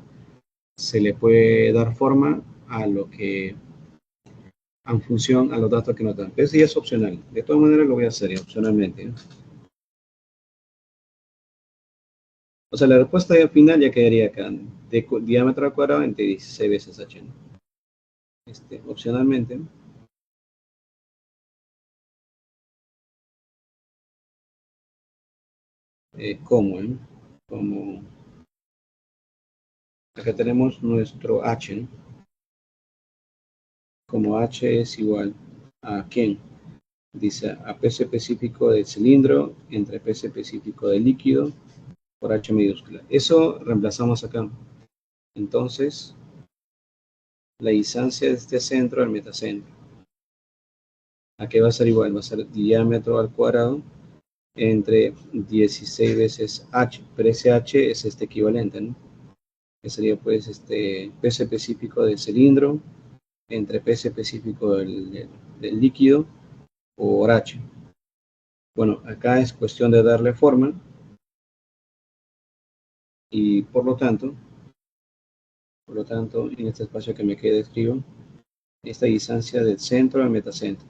se le puede dar forma a lo que, en función a los datos que nos dan. Pero eso ya es opcional. De todas maneras lo voy a hacer ya, opcionalmente, ¿no? O sea, la respuesta ya final ya quedaría acá, de diámetro al cuadrado entre 16 veces h, ¿no? Opcionalmente, ¿no? ¿Cómo, ¿no? Como acá tenemos nuestro h, ¿no? Como h es igual a ¿quién? Dice a peso específico del cilindro entre peso específico del líquido por h mayúscula. Eso reemplazamos acá. Entonces, la distancia de este centro al metacentro. ¿A qué va a ser igual? Va a ser diámetro al cuadrado entre 16 veces h, pero ese h es este equivalente, ¿no? Que sería pues peso específico del cilindro entre peso específico del líquido por h. Bueno, acá es cuestión de darle forma Y por lo tanto, en este espacio que me queda escribo esta distancia del centro al metacentro.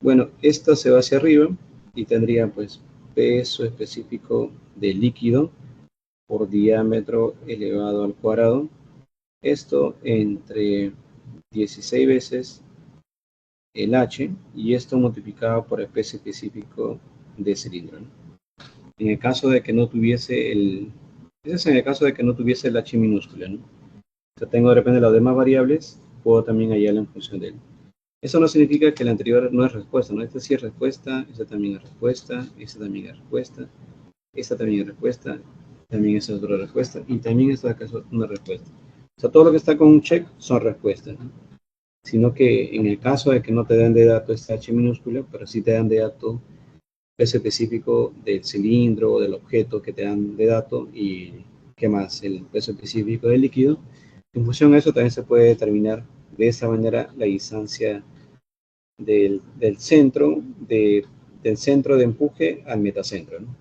Bueno, esto se va hacia arriba y tendría pues peso específico del líquido por diámetro elevado al cuadrado. Esto entre 16 veces el H y esto multiplicado por el peso específico de cilindro, ¿no? En el caso de que no tuviese ese es en el caso de que no tuviese el H minúscula, ¿no? O sea, tengo de repente las demás variables, puedo también hallarla en función de él. Eso no significa que la anterior no es respuesta, ¿no? Esta sí es respuesta, esta también es respuesta, esta también es respuesta, esta también es respuesta, también es otra respuesta, y también esta acá es una respuesta. O sea, todo lo que está con un check son respuestas, ¿no? Sino que en el caso de que no te den de dato este H minúscula, pero sí te dan de dato peso específico del cilindro o del objeto que te dan de dato y qué más, el peso específico del líquido. En función a eso también se puede determinar de esa manera la distancia del centro del centro de empuje al metacentro, ¿no?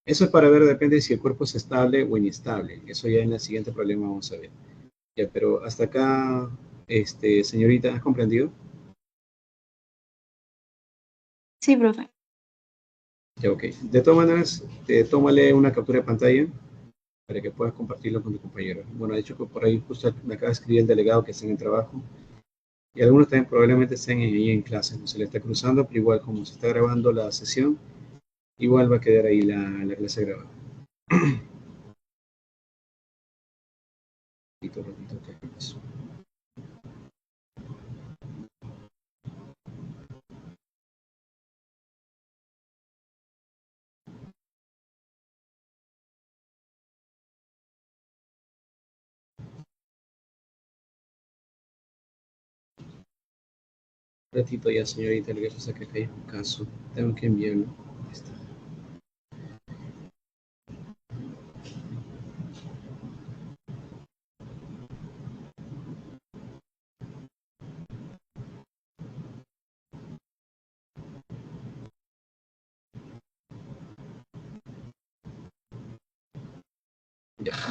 Eso es para ver, depende si el cuerpo es estable o inestable. Eso ya en el siguiente problema vamos a ver. Ya, pero hasta acá, señorita, ¿has comprendido? Sí, profe. Ya, ok. De todas maneras, tómale una captura de pantalla para que puedas compartirlo con tu compañero. Bueno, de hecho, por ahí justo me acaba de escribir el delegado que está en el trabajo y algunos también probablemente estén ahí en clase, no se le está cruzando, pero igual como se está grabando la sesión, igual va a quedar ahí la clase grabada. Ratito, ¿qué pasó? Ratito ya, señorita, lo que pasa es que acá hay un caso, tengo que enviarlo. Ahí está.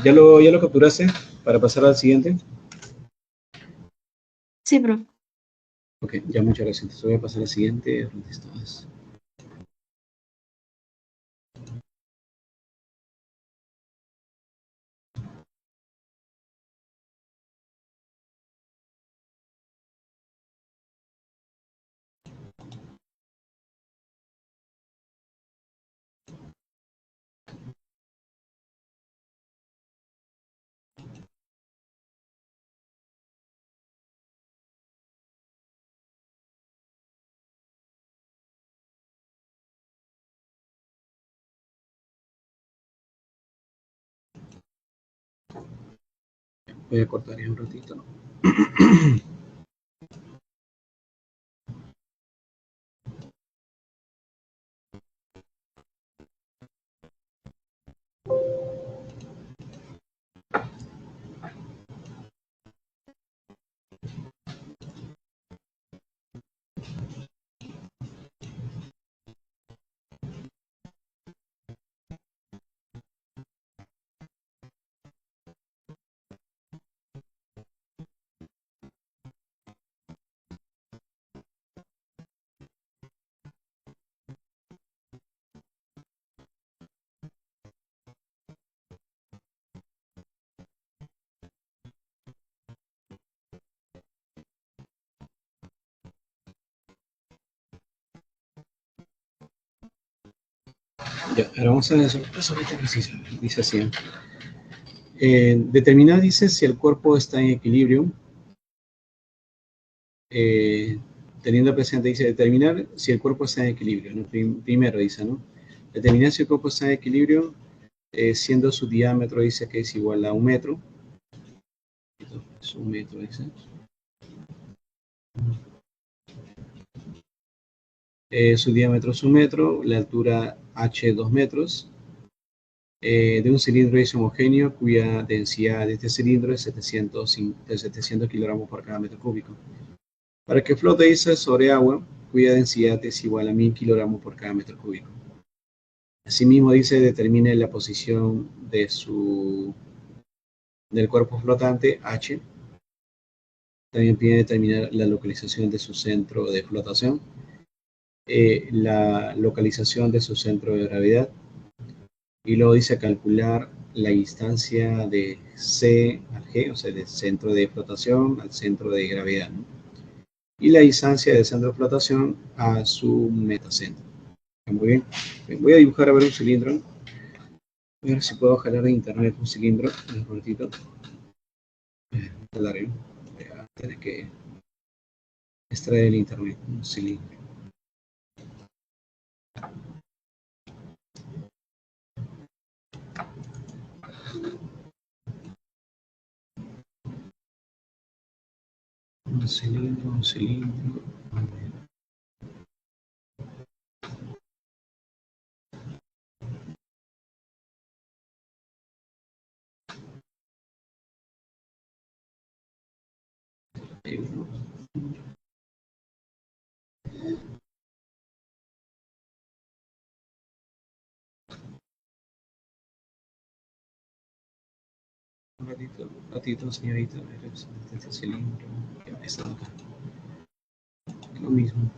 ¿Ya lo capturaste para pasar al siguiente? Sí, profe. Ok, ya muchas gracias. Entonces voy a pasar al siguiente. ¿Dónde estás? Voy a cortar ya un ratito, ¿no? Ya, ahora vamos a ver eso ahorita preciso. Dice así. Determinar, dice, si el cuerpo está en equilibrio. Teniendo presente, dice, determinar si el cuerpo está en equilibrio, ¿no? Primero dice, ¿no? Determinar si el cuerpo está en equilibrio, siendo su diámetro, dice que es igual a 1 metro. Es 1 metro, dice. Su diámetro es 1 metro, la altura h 2 metros, de un cilindro es homogéneo cuya densidad de este cilindro es 700 kilogramos por cada metro cúbico. Para que flote, dice, sobre agua, cuya densidad es igual a 1000 kilogramos por cada metro cúbico. Asimismo dice, determine la posición del cuerpo flotante, H. También pide determinar la localización de su centro de flotación, la localización de su centro de gravedad, y luego dice calcular la distancia de C al G, o sea, del centro de flotación al centro de gravedad, ¿no? Y la distancia del centro de flotación a su metacentro. Muy bien. Voy a dibujar a ver un cilindro. Voy a ver si puedo jalar de internet un cilindro. Un ratito. Voy a tener que extraer el internet un cilindro. Un cilindro, un cilindro. A ver. Ahí uno. Un ratito, señorita. A ver, este cilindro. Ya está acá. Lo mismo.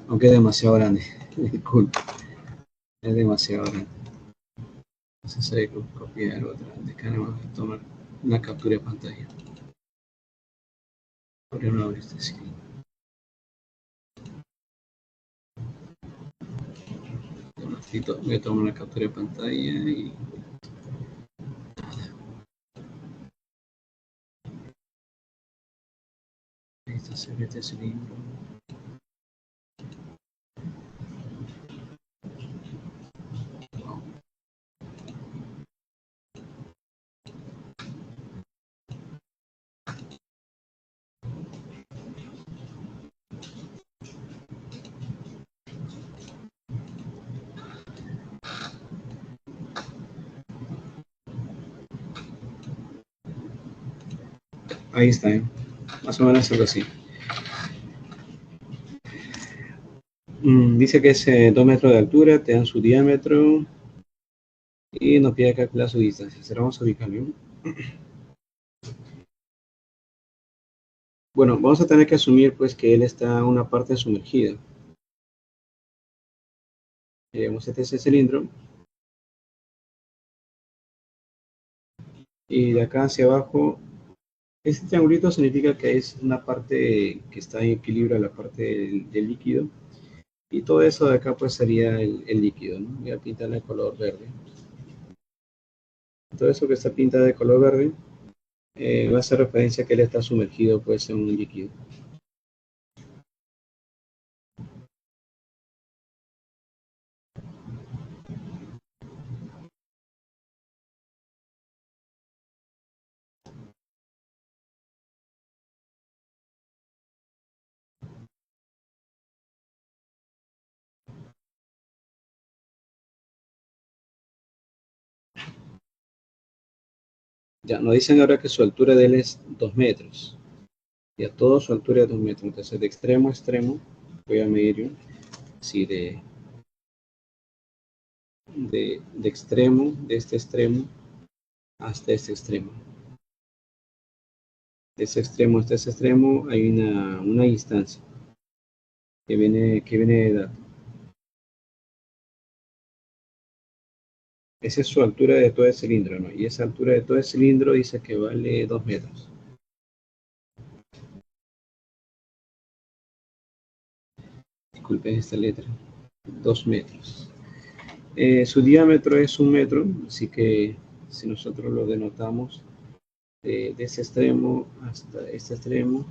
Aunque es demasiado grande. Disculpe. Es demasiado grande. Entonces hay que copiar otra. De acá vamos a tomar una captura de pantalla. Por no abrir este cilindro. Un ratito. Voy a tomar una captura de pantalla y listo, se ve este cilindro. Ahí está, ¿eh? Más o menos algo así. Dice que es 2 metros de altura, te dan su diámetro y nos pide calcular su distancia. Ahora vamos a ubicarlo. Bueno, vamos a tener que asumir pues que él está en una parte sumergida. Este es el cilindro. Y de acá hacia abajo, este triangulito significa que es una parte que está en equilibrio, la parte del líquido. Y todo eso de acá pues sería el líquido, ¿no? Voy a pintarle de color verde. Todo eso que está pintado de color verde va a hacer referencia a que él está sumergido pues en un líquido. Ya, nos dicen ahora que su altura de él es 2 metros. Y a toda su altura es 2 metros. Entonces, de extremo a extremo, voy a medir, sí, de extremo, de este extremo hasta este extremo. De ese extremo hasta ese extremo hay una distancia que viene de dato. Esa es su altura de todo el cilindro, ¿no? Y esa altura de todo el cilindro dice que vale 2 metros. Disculpen esta letra. 2 metros. Su diámetro es 1 metro, así que si nosotros lo denotamos de ese extremo hasta este extremo,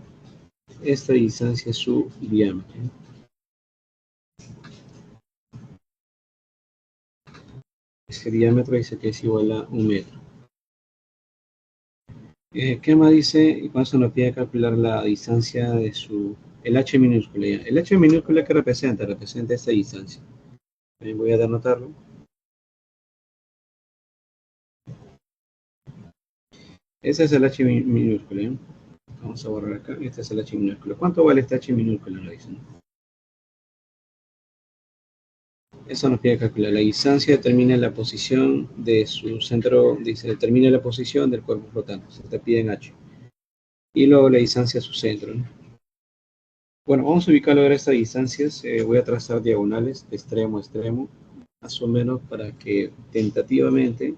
esta distancia es su diámetro. Ese diámetro dice que es igual a 1 metro. ¿Qué más dice? Y con eso nos pide calcular la distancia de el h minúscula. ¿Ya? El h minúscula que representa esta distancia. Voy a denotarlo. Ese es el h minúscula. ¿Ya? Vamos a borrar acá. Este es el H minúsculo. ¿Cuánto vale este H minúsculo? Lo dicen. Eso nos pide calcular. La distancia determina la posición de su centro, dice, determina la posición del cuerpo flotante. Se te pide en H. Y luego la distancia a su centro, ¿no? Bueno, vamos a ubicar ahora estas distancias. Voy a trazar diagonales de extremo a extremo, más o menos para que tentativamente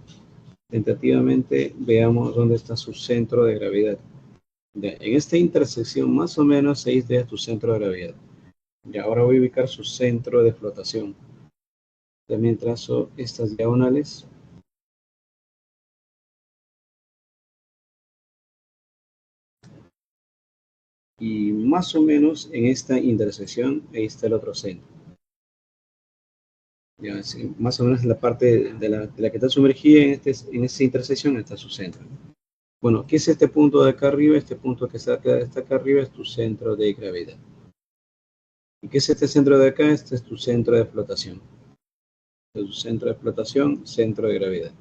veamos dónde está su centro de gravedad. Ya, en esta intersección más o menos se idea tu centro de gravedad. Ya, ahora voy a ubicar su centro de flotación. También trazo estas diagonales. Y más o menos en esta intersección, ahí está el otro centro. Ya, sí, más o menos en la parte de la que está sumergida en esta intersección está su centro. Bueno, ¿qué es este punto de acá arriba? Este punto que está acá arriba es tu centro de gravedad. ¿Y qué es este centro de acá? Este es tu centro de flotación. Este es tu centro de flotación, centro de gravedad.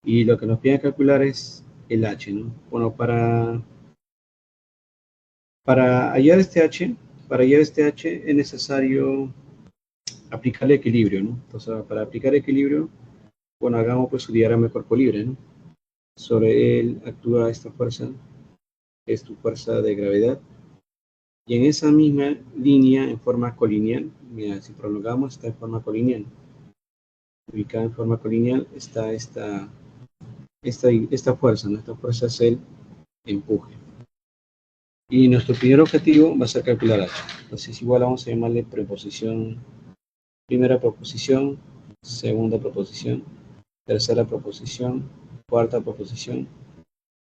Y lo que nos piden calcular es el H, ¿no? Bueno, para hallar este H, es necesario aplicar el equilibrio, ¿no? Entonces, para aplicar equilibrio, bueno, hagamos pues su diagrama de cuerpo libre, ¿no? Sobre él actúa esta fuerza, que es tu fuerza de gravedad. Y en esa misma línea, en forma colineal, mira, si prolongamos, está en forma colineal. Ubicada en forma colineal está esta fuerza, ¿no? Esta fuerza es el empuje. Y nuestro primer objetivo va a ser calcular H. Entonces, igual vamos a llamarle preposición, primera proposición, segunda proposición, tercera proposición, cuarta proposición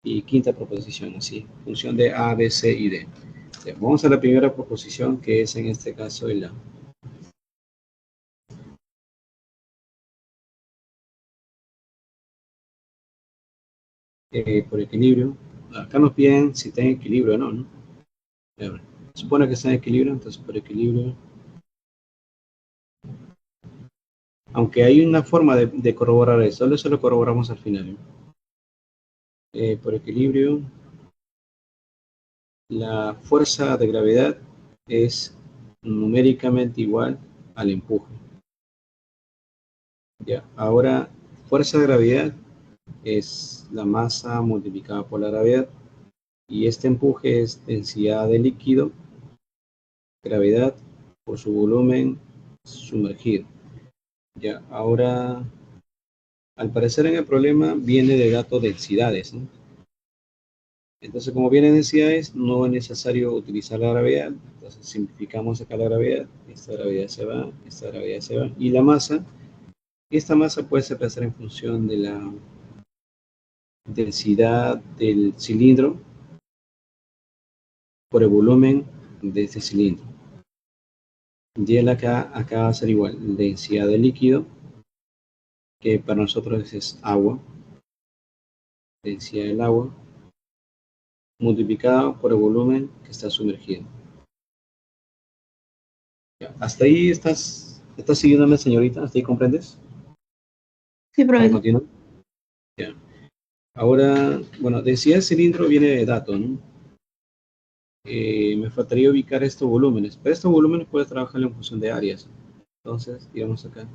y quinta proposición, así, función de A, B, C y D. Vamos a la primera proposición, que es en este caso el A. Por equilibrio. Acá nos piden si está en equilibrio o no, ¿no? Supone que está en equilibrio, entonces por equilibrio. Aunque hay una forma de corroborar eso, eso lo corroboramos al final, ¿no? Por equilibrio, la fuerza de gravedad es numéricamente igual al empuje. Ya, ahora, fuerza de gravedad es la masa multiplicada por la gravedad y este empuje es densidad de líquido, gravedad por su volumen sumergido. Ya, ahora, al parecer en el problema viene de datos densidades, ¿no? Entonces, como vienen densidades, no es necesario utilizar la gravedad. Entonces, simplificamos acá la gravedad. Esta gravedad se va, esta gravedad se va. Y la masa, esta masa puede ser expresada en función de la densidad del cilindro por el volumen de este cilindro. Y acá va a ser igual, densidad del líquido, que para nosotros es agua, densidad del agua, multiplicado por el volumen que está sumergido. ¿Hasta ahí estás siguiéndome, señorita? ¿Hasta ahí comprendes? Sí, Para profesor. continuar. Ya. Ahora, bueno, densidad del cilindro viene de datos, ¿no? Me faltaría ubicar estos volúmenes, pero estos volúmenes puedes trabajar en función de áreas. Entonces, digamos acá,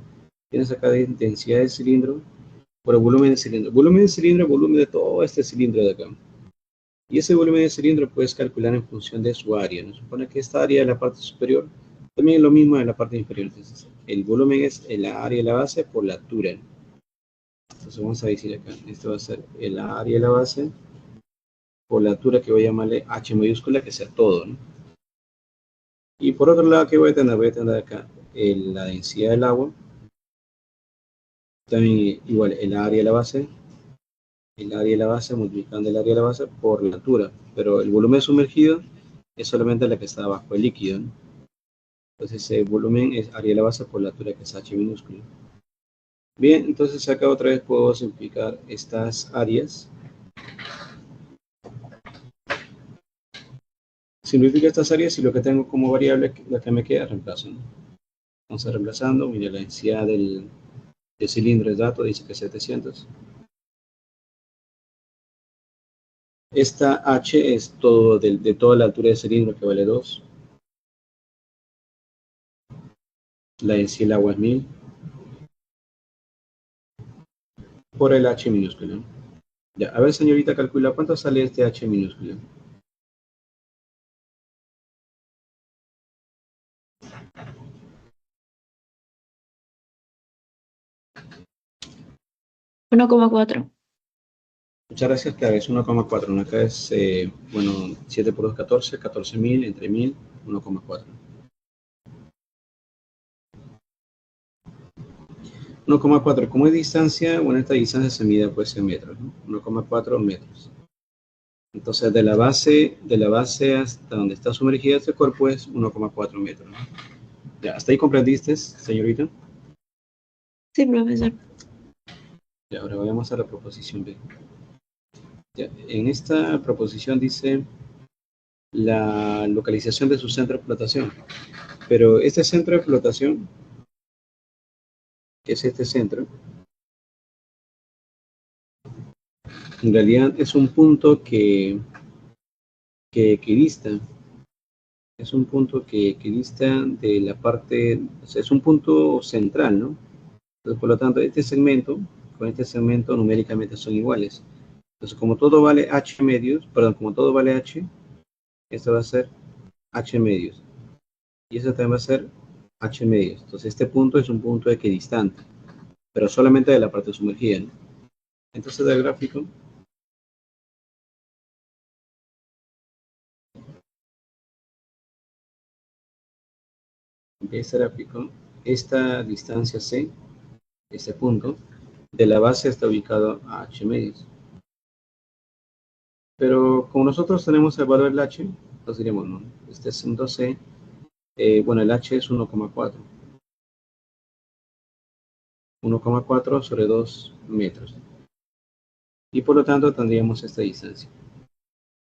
tienes acá densidad del cilindro por el volumen del cilindro. Volumen del cilindro, volumen de todo este cilindro de acá. Y ese volumen del cilindro puedes calcular en función de su área, ¿no? Supone que esta área es la parte superior, también es lo mismo en la parte inferior. Entonces, el volumen es la área de la base por la altura, ¿no? Entonces, vamos a decir acá, esto va a ser el área de la base por la altura, que voy a llamarle H mayúscula, que sea todo, ¿no? Y por otro lado, ¿qué voy a tener? Voy a tener acá la densidad del agua, también igual el área de la base, multiplicando el área de la base por la altura, pero el volumen sumergido es solamente la que está bajo el líquido, ¿no? Entonces ese volumen es área de la base por la altura, que es H minúscula. Bien, entonces acá otra vez puedo simplificar estas áreas. Simplifico estas áreas y lo que tengo como variable, la que me queda, reemplazo, ¿no? Vamos a reemplazando, mire, la densidad del cilindro es dato, dice que es 700. Esta h es todo de toda la altura del cilindro, que vale 2. La en sí el agua es 1000. Por el h minúsculo. Ya, a ver, señorita, calcula cuánto sale este h minúsculo. Uno coma cuatro. Muchas gracias, claro, es 1,4. Acá es, bueno, 7 por 2, 14, 14.000, entre 1000, 1,4. 1,4, como es distancia, bueno, esta distancia se mide pues en metros, ¿no? 1,4 metros. Entonces, de la base hasta donde está sumergida este cuerpo es 1,4 metros, ¿no? Ya, ¿hasta ahí comprendiste, señorita? Sí, profesor. Ya, ahora vayamos a la proposición B. Ya, en esta proposición dice la localización de su centro de flotación, pero este centro de flotación, que es este centro, en realidad es un punto que equidista, es un punto que equidista de la parte, o sea, es un punto central, ¿no? Entonces, por lo tanto, este segmento con este segmento numéricamente son iguales. Entonces, como todo vale h medios, perdón, como todo vale h, esto va a ser h medios. Y esto también va a ser h medios. Entonces, este punto es un punto equidistante, pero solamente de la parte sumergida, ¿no? Entonces, del gráfico, de este gráfico, esta distancia c, este punto, de la base está ubicado a h medios. Pero como nosotros tenemos el valor del h, entonces diríamos, no, este es un 12, bueno, el h es 1,4. 1,4 sobre 2 metros. Y por lo tanto tendríamos esta distancia.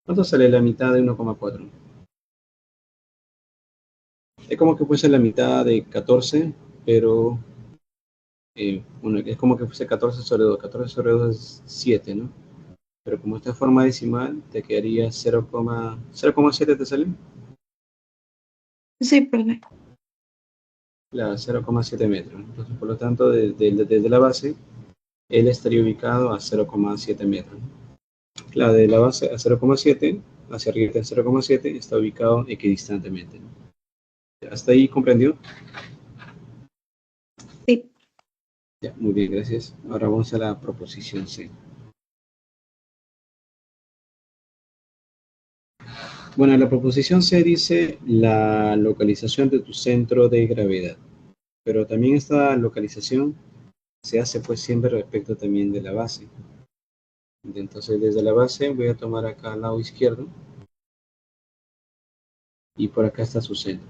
¿Cuánto sale la mitad de 1,4? Es como que fuese la mitad de 14, pero bueno, es como que fuese 14 sobre 2. 14 sobre 2 es 7, ¿no? Pero como esta es forma decimal, te quedaría 0,7 te sale. Sí, profe. La 0,7 metros. Entonces, por lo tanto, desde la base, él estaría ubicado a 0,7 metros. La de la base a 0,7, hacia arriba de 0,7, está ubicado equidistantemente, ¿no? ¿Hasta ahí comprendió? Sí. Ya, muy bien, gracias. Ahora vamos a la proposición C. Bueno, la proposición C dice la localización de tu centro de gravedad, pero también esta localización se hace pues siempre respecto también de la base. Entonces, desde la base voy a tomar acá al lado izquierdo y por acá está su centro.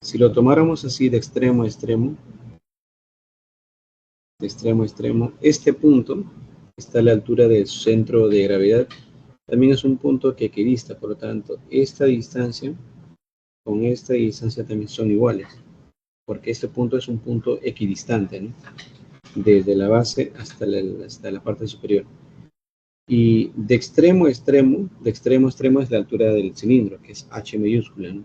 Si lo tomáramos así de extremo a extremo, de extremo a extremo, este punto está a la altura del centro de gravedad. También es un punto que equidista, por lo tanto, esta distancia con esta distancia también son iguales, porque este punto es un punto equidistante, ¿no? Desde la base hasta la parte superior. Y de extremo a extremo es la altura del cilindro, que es h mayúscula, ¿no?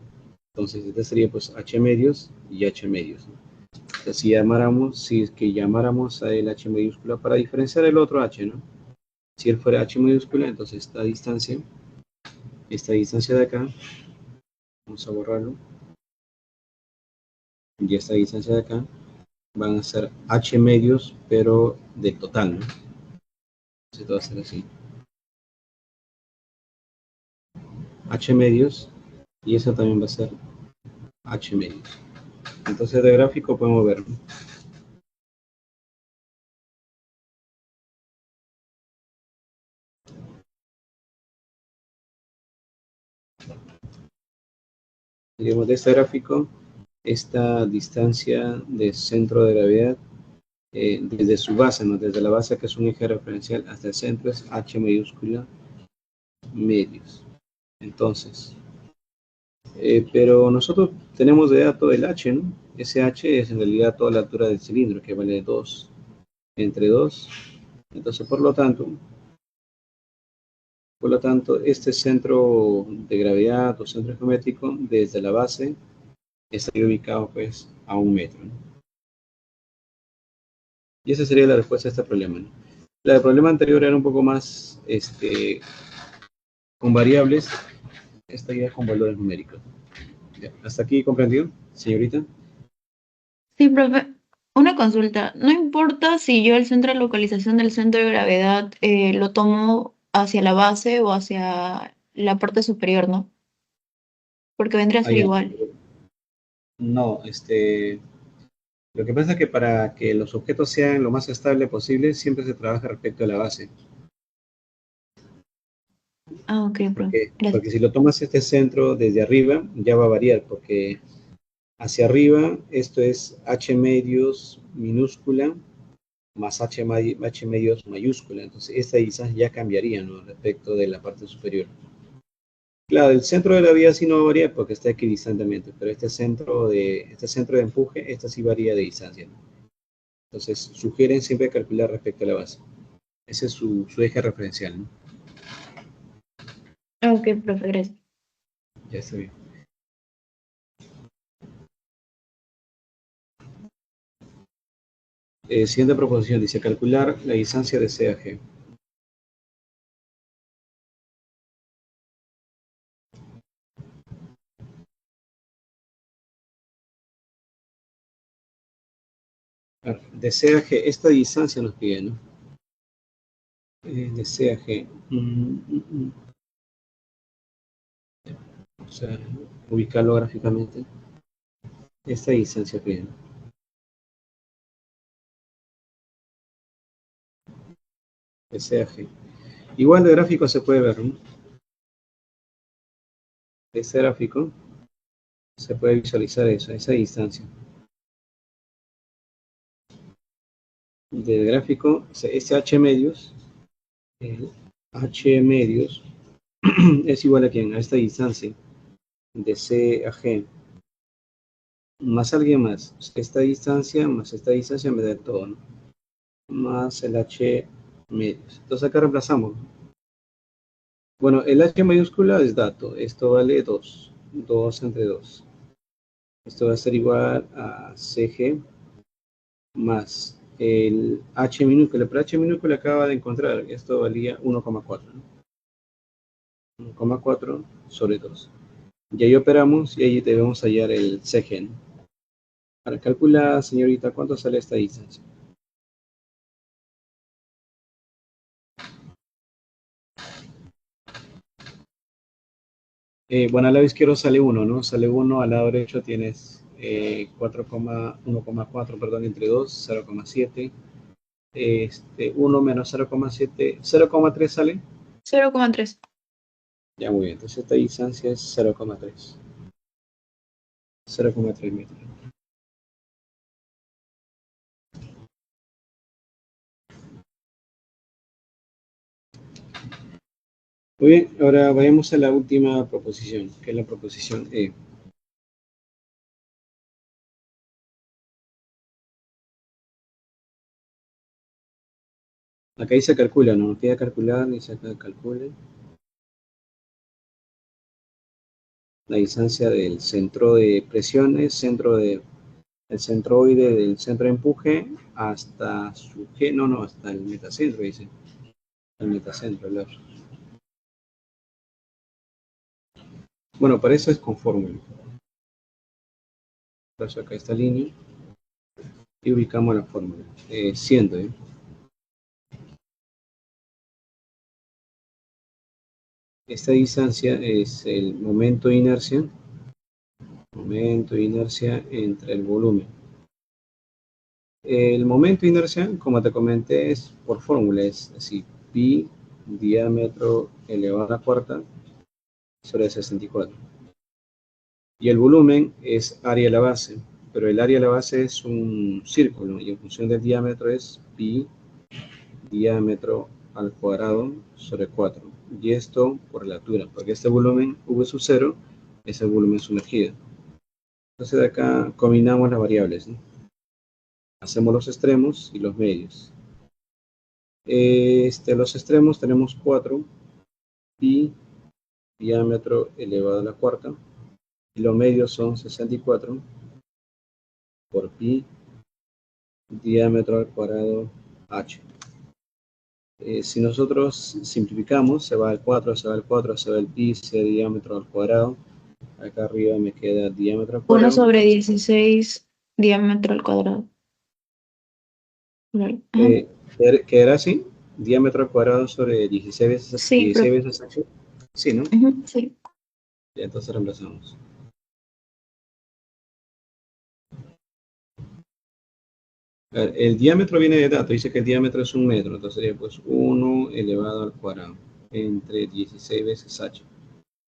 Entonces, este sería pues h medios y h medios, ¿no? Entonces, si es que llamáramos a el h mayúscula para diferenciar el otro h, ¿no? Si él fuera h mayúscula, entonces esta distancia de acá, vamos a borrarlo, y esta distancia de acá van a ser h medios, pero de total, ¿no? Entonces, esto va a ser así. H medios, y eso también va a ser h medios. Entonces, de gráfico podemos ver, ¿no? Digamos, de este gráfico, esta distancia de centro de gravedad, desde su base, ¿no? Desde la base, que es un eje referencial, hasta el centro es h mayúscula medios. Entonces, pero nosotros tenemos de dato el h, ¿no? SH es en realidad toda la altura del cilindro, que vale 2 entre 2. Entonces, por lo tanto, este centro de gravedad o centro geométrico desde la base estaría ubicado pues a 1 metro, ¿no? Y esa sería la respuesta a este problema, ¿no? La del problema anterior era un poco más con variables, esta ya con valores numéricos. Ya, ¿hasta aquí comprendido, señorita? Sí, profe. Una consulta. No importa si yo el centro de localización del centro de gravedad lo tomo hacia la base o hacia la parte superior, ¿no? Porque vendría a Ah, ser ya. igual. No, lo que pasa es que para que los objetos sean lo más estable posible, siempre se trabaja respecto a la base. Ah, ok, profe. Porque Gracias. si lo tomas este centro desde arriba, ya va a variar, porque hacia arriba esto es h medios minúscula más h medios mayúscula. Entonces esta distancia ya cambiaría, ¿no?, respecto de la parte superior. Claro, el centro de la vía sí no varía porque está equidistantemente, pero este centro de empuje, esta sí varía de distancia, ¿no? Entonces sugieren siempre calcular respecto a la base. Ese es su eje referencial, ¿no? Ah, ok, profe, gracias. Ya está bien. Siguiente proposición dice calcular la distancia de C a G. De C a G, esta distancia nos pide, ¿no? De C a G. O sea, ubicarlo gráficamente. Esta distancia pide, ¿no? De C a G. Igual de gráfico se puede ver, ¿no? De este gráfico se puede visualizar eso, esa distancia. Del gráfico, este H medios, el H medios es igual a quién, a esta distancia de C a G, más alguien más. Esta distancia más esta distancia me da todo, ¿no? Más el H medios. Entonces acá reemplazamos. Bueno, el H mayúscula es dato. Esto vale 2. 2 entre 2. Esto va a ser igual a CG más el H minúscula. Pero H minúscula acaba de encontrar. Esto valía 1,4, ¿no? 1,4 sobre 2. Y ahí operamos y ahí debemos hallar el CG, ¿no? Para calcular, señorita, ¿cuánto sale esta distancia? Bueno, al lado izquierdo sale 1, ¿no? Sale 1, al lado derecho tienes 1,4, perdón, entre 2, 0,7. 1 menos 0,7, 0,3 sale. 0,3. Ya, muy bien, entonces esta distancia es 0,3. 0,3 metros. Muy bien, ahora vayamos a la última proposición, que es la proposición E. Acá dice calcula, ¿no? Nos pide calcular, dice acá calcule la distancia del centro de presiones, el centroide del centro de empuje hasta su G, no, hasta el metacentro, dice. El metacentro, el otro. Bueno, para eso es con fórmula. Paso acá esta línea y ubicamos la fórmula. Siendo, esta distancia es el momento de inercia entre el volumen. El momento de inercia, como te comenté, es por fórmula, es así, pi diámetro elevado a la cuarta sobre 64. Y el volumen es área a la base, pero el área a la base es un círculo y en función del diámetro es pi diámetro al cuadrado sobre 4. Y esto por la altura, porque este volumen V sub 0 es el volumen sumergido. Entonces de acá combinamos las variables, ¿no? Hacemos los extremos y los medios. Los extremos tenemos 4 pi diámetro elevado a la cuarta. Y los medios son 64 por pi diámetro al cuadrado h. Si nosotros simplificamos, se va al 4, se va al 4, se va el pi, se va el diámetro al cuadrado. Acá arriba me queda diámetro al 1 cuadrado. sobre 16 diámetro al cuadrado. Vale. Ajá. ¿Qué era así? Diámetro al cuadrado sobre 16 veces, Sí, 16 veces h. Sí, ¿no? sí. Ya, entonces reemplazamos. El diámetro viene de dato, dice que el diámetro es 1 metro, entonces sería pues 1 elevado al cuadrado entre 16 veces h.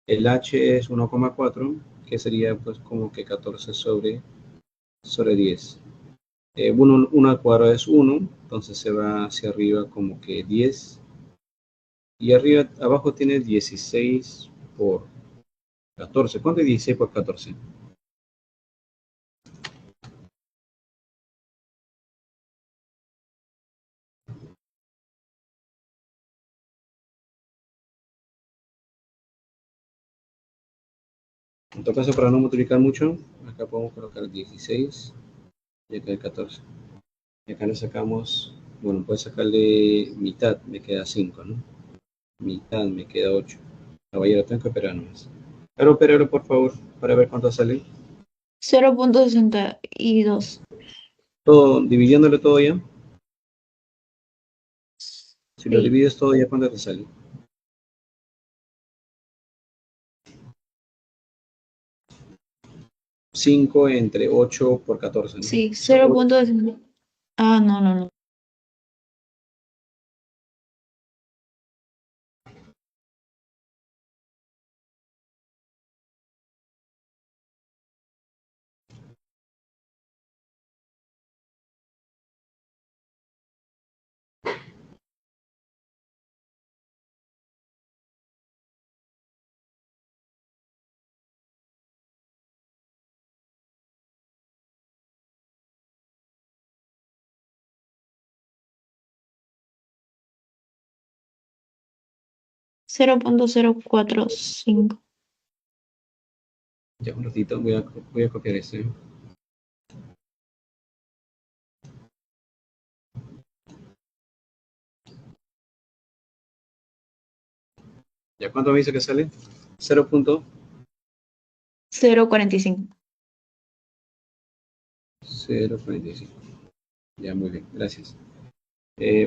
El h es 1,4, que sería pues como que 14 sobre 10. 1 al cuadrado es 1, entonces se va hacia arriba como que 10. Y arriba, abajo tiene 16 por 14. ¿Cuánto es 16 por 14? En todo caso, para no multiplicar mucho, acá podemos colocar 16 y acá el 14. Y acá le sacamos, bueno, puedes sacarle mitad, me queda 5, ¿no? Mitad me queda 8. Caballero, tengo que operar nomás. Pero opéralo, por favor, para ver cuánto sale. 0.62. Todo, dividiéndole todo ya. Si lo Sí. divides todo ya, ¿cuánto te sale? 5 entre 8 por 14, ¿no? Sí, O sea, 0.62. Ah, no. 0.045. ya un ratito, voy a copiar este. ¿Ya cuánto me dice que sale? 0.045. 0.45. Ya, muy bien, gracias.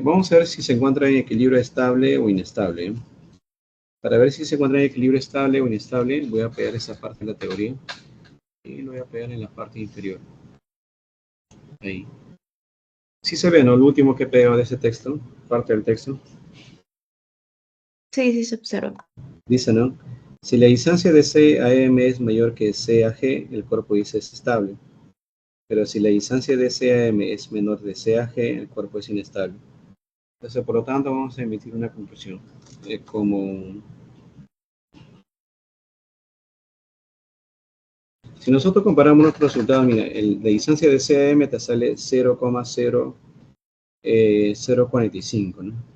Vamos a ver si se encuentra en equilibrio estable o inestable, ¿eh? Para ver si se encuentra en equilibrio estable o inestable, voy a pegar esa parte de la teoría y lo voy a pegar en la parte inferior. Ahí. Sí se ve, ¿no? Lo último que he pegado de ese texto, parte del texto, Sí, se observa. dice, ¿no? Si la distancia de C a M es mayor que C a G, el cuerpo dice es estable. Pero si la distancia de C a M es menor de C a G, el cuerpo es inestable. Entonces, por lo tanto, vamos a emitir una conclusión. Como si nosotros comparamos nuestros resultados, mira, la distancia de C a M te sale 0,045, ¿no?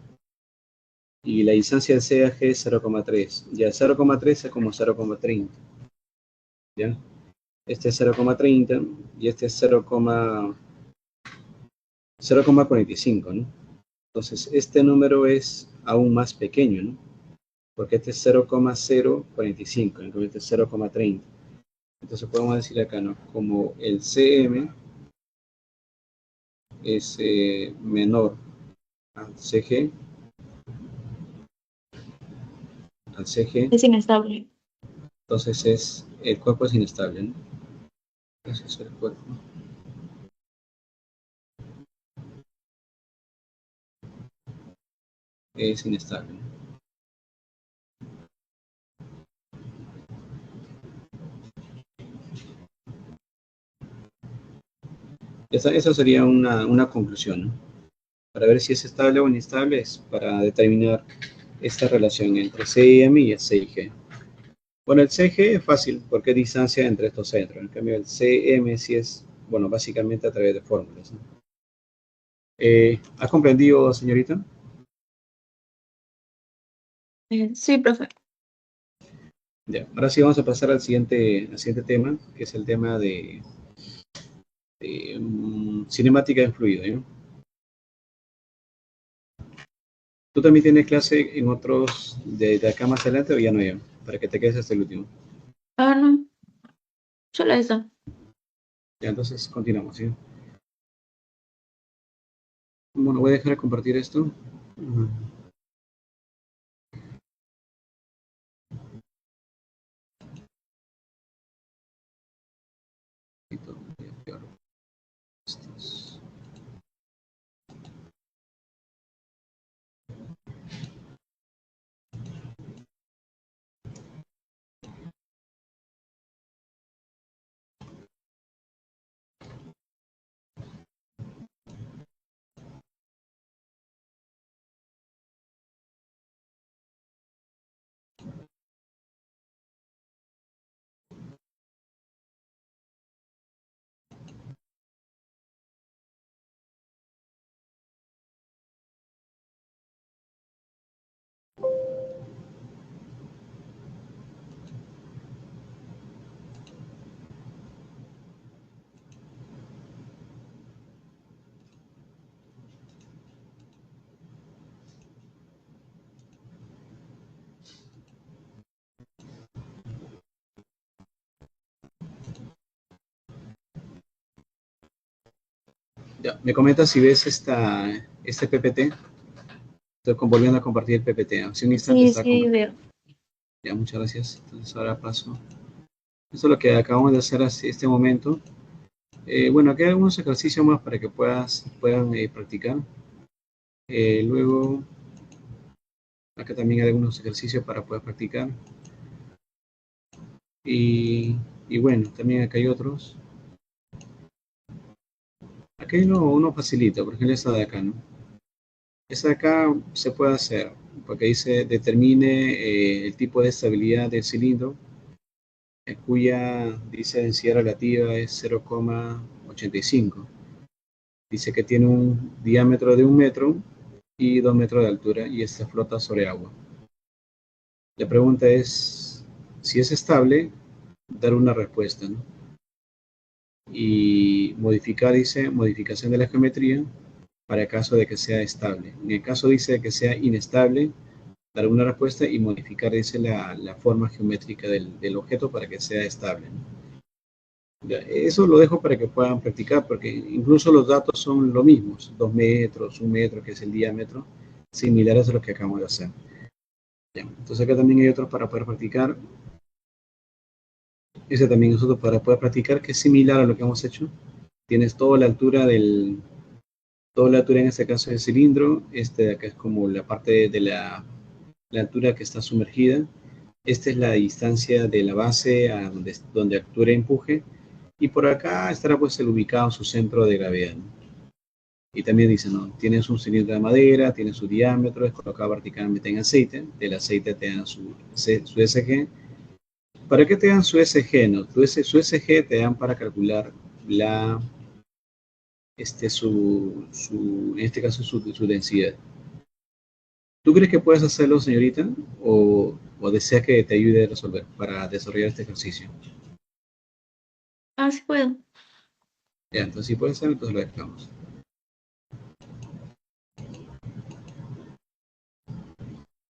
Y la distancia de C a G es 0,3. Ya 0,3 es como 0,30. ¿Ya? Este es 0,30 y este es 0,45, ¿no? Entonces, este número es aún más pequeño, ¿no? Porque este es 0,045, en cambio este es 0,30. Entonces podemos decir acá, ¿no? Como el CM es menor al CG, Es inestable. entonces el cuerpo es inestable, ¿no? Entonces el cuerpo es inestable, ¿no? Esa sería una conclusión, ¿no? Para ver si es estable o inestable, es para determinar esta relación entre CM y C y G. Bueno, el CG es fácil porque es distancia entre estos centros. En cambio, el CM sí es, bueno, básicamente a través de fórmulas, ¿no? ¿Ha comprendido, señorita? Sí, profe. Ya. Ahora sí vamos a pasar al siguiente tema, que es el tema cinemática en fluido, ¿no? ¿Tú también tienes clase en otros de acá más adelante o ya no hay? Para que te quedes hasta el último. Ah, no, solo eso. Ya, entonces continuamos, ¿sí? Bueno, voy a dejar de compartir esto. Ujú. Voy a pegar estos. Ya, me comentas si ves este PPT. Estoy volviendo a compartir el PPT. Hace un instante Sí, estaba sí, compartiendo. veo. Ya, muchas gracias. Entonces ahora paso. Esto es lo que acabamos de hacer hace este momento. Bueno, aquí hay algunos ejercicios más para que puedan practicar. Luego, acá también hay algunos ejercicios para poder practicar. Y, y bueno, también acá hay otros. Aquí hay uno facilito, por ejemplo, esta de acá, ¿no? Esta de acá se puede hacer, porque dice determine el tipo de estabilidad del cilindro, cuya dice densidad relativa es 0,85. Dice que tiene un diámetro de 1 metro y 2 metros de altura y esta flota sobre agua. La pregunta es, si es estable, dar una respuesta, ¿no? Y modificar, dice, modificación de la geometría para el caso de que sea estable. En el caso dice que sea inestable, dar una respuesta y modificar, dice, la forma geométrica del objeto para que sea estable, ¿no? Ya, eso lo dejo para que puedan practicar, porque incluso los datos son lo mismos, 2 metros, 1 metro, que es el diámetro, similares a lo que acabamos de hacer. Ya, entonces acá también hay otros para poder practicar. Ese también es otro para poder practicar, que es similar a lo que hemos hecho. Tienes toda la altura en este caso del cilindro. Este de acá es como la parte de la altura que está sumergida. Esta es la distancia de la base a donde actúa el empuje. Y por acá estará pues el ubicado su centro de gravedad, ¿no? Y también dice, ¿no? Tienes un cilindro de madera, tiene su diámetro, es colocado verticalmente en aceite. Del aceite te dan su SG. ¿Para qué te dan su SG? No? Su SG te dan para calcular en este caso, su densidad. ¿Tú crees que puedes hacerlo, señorita? ¿O desea que te ayude a resolver para desarrollar este ejercicio? Ah, sí puedo. Ya, entonces si puede ser, entonces lo dejamos.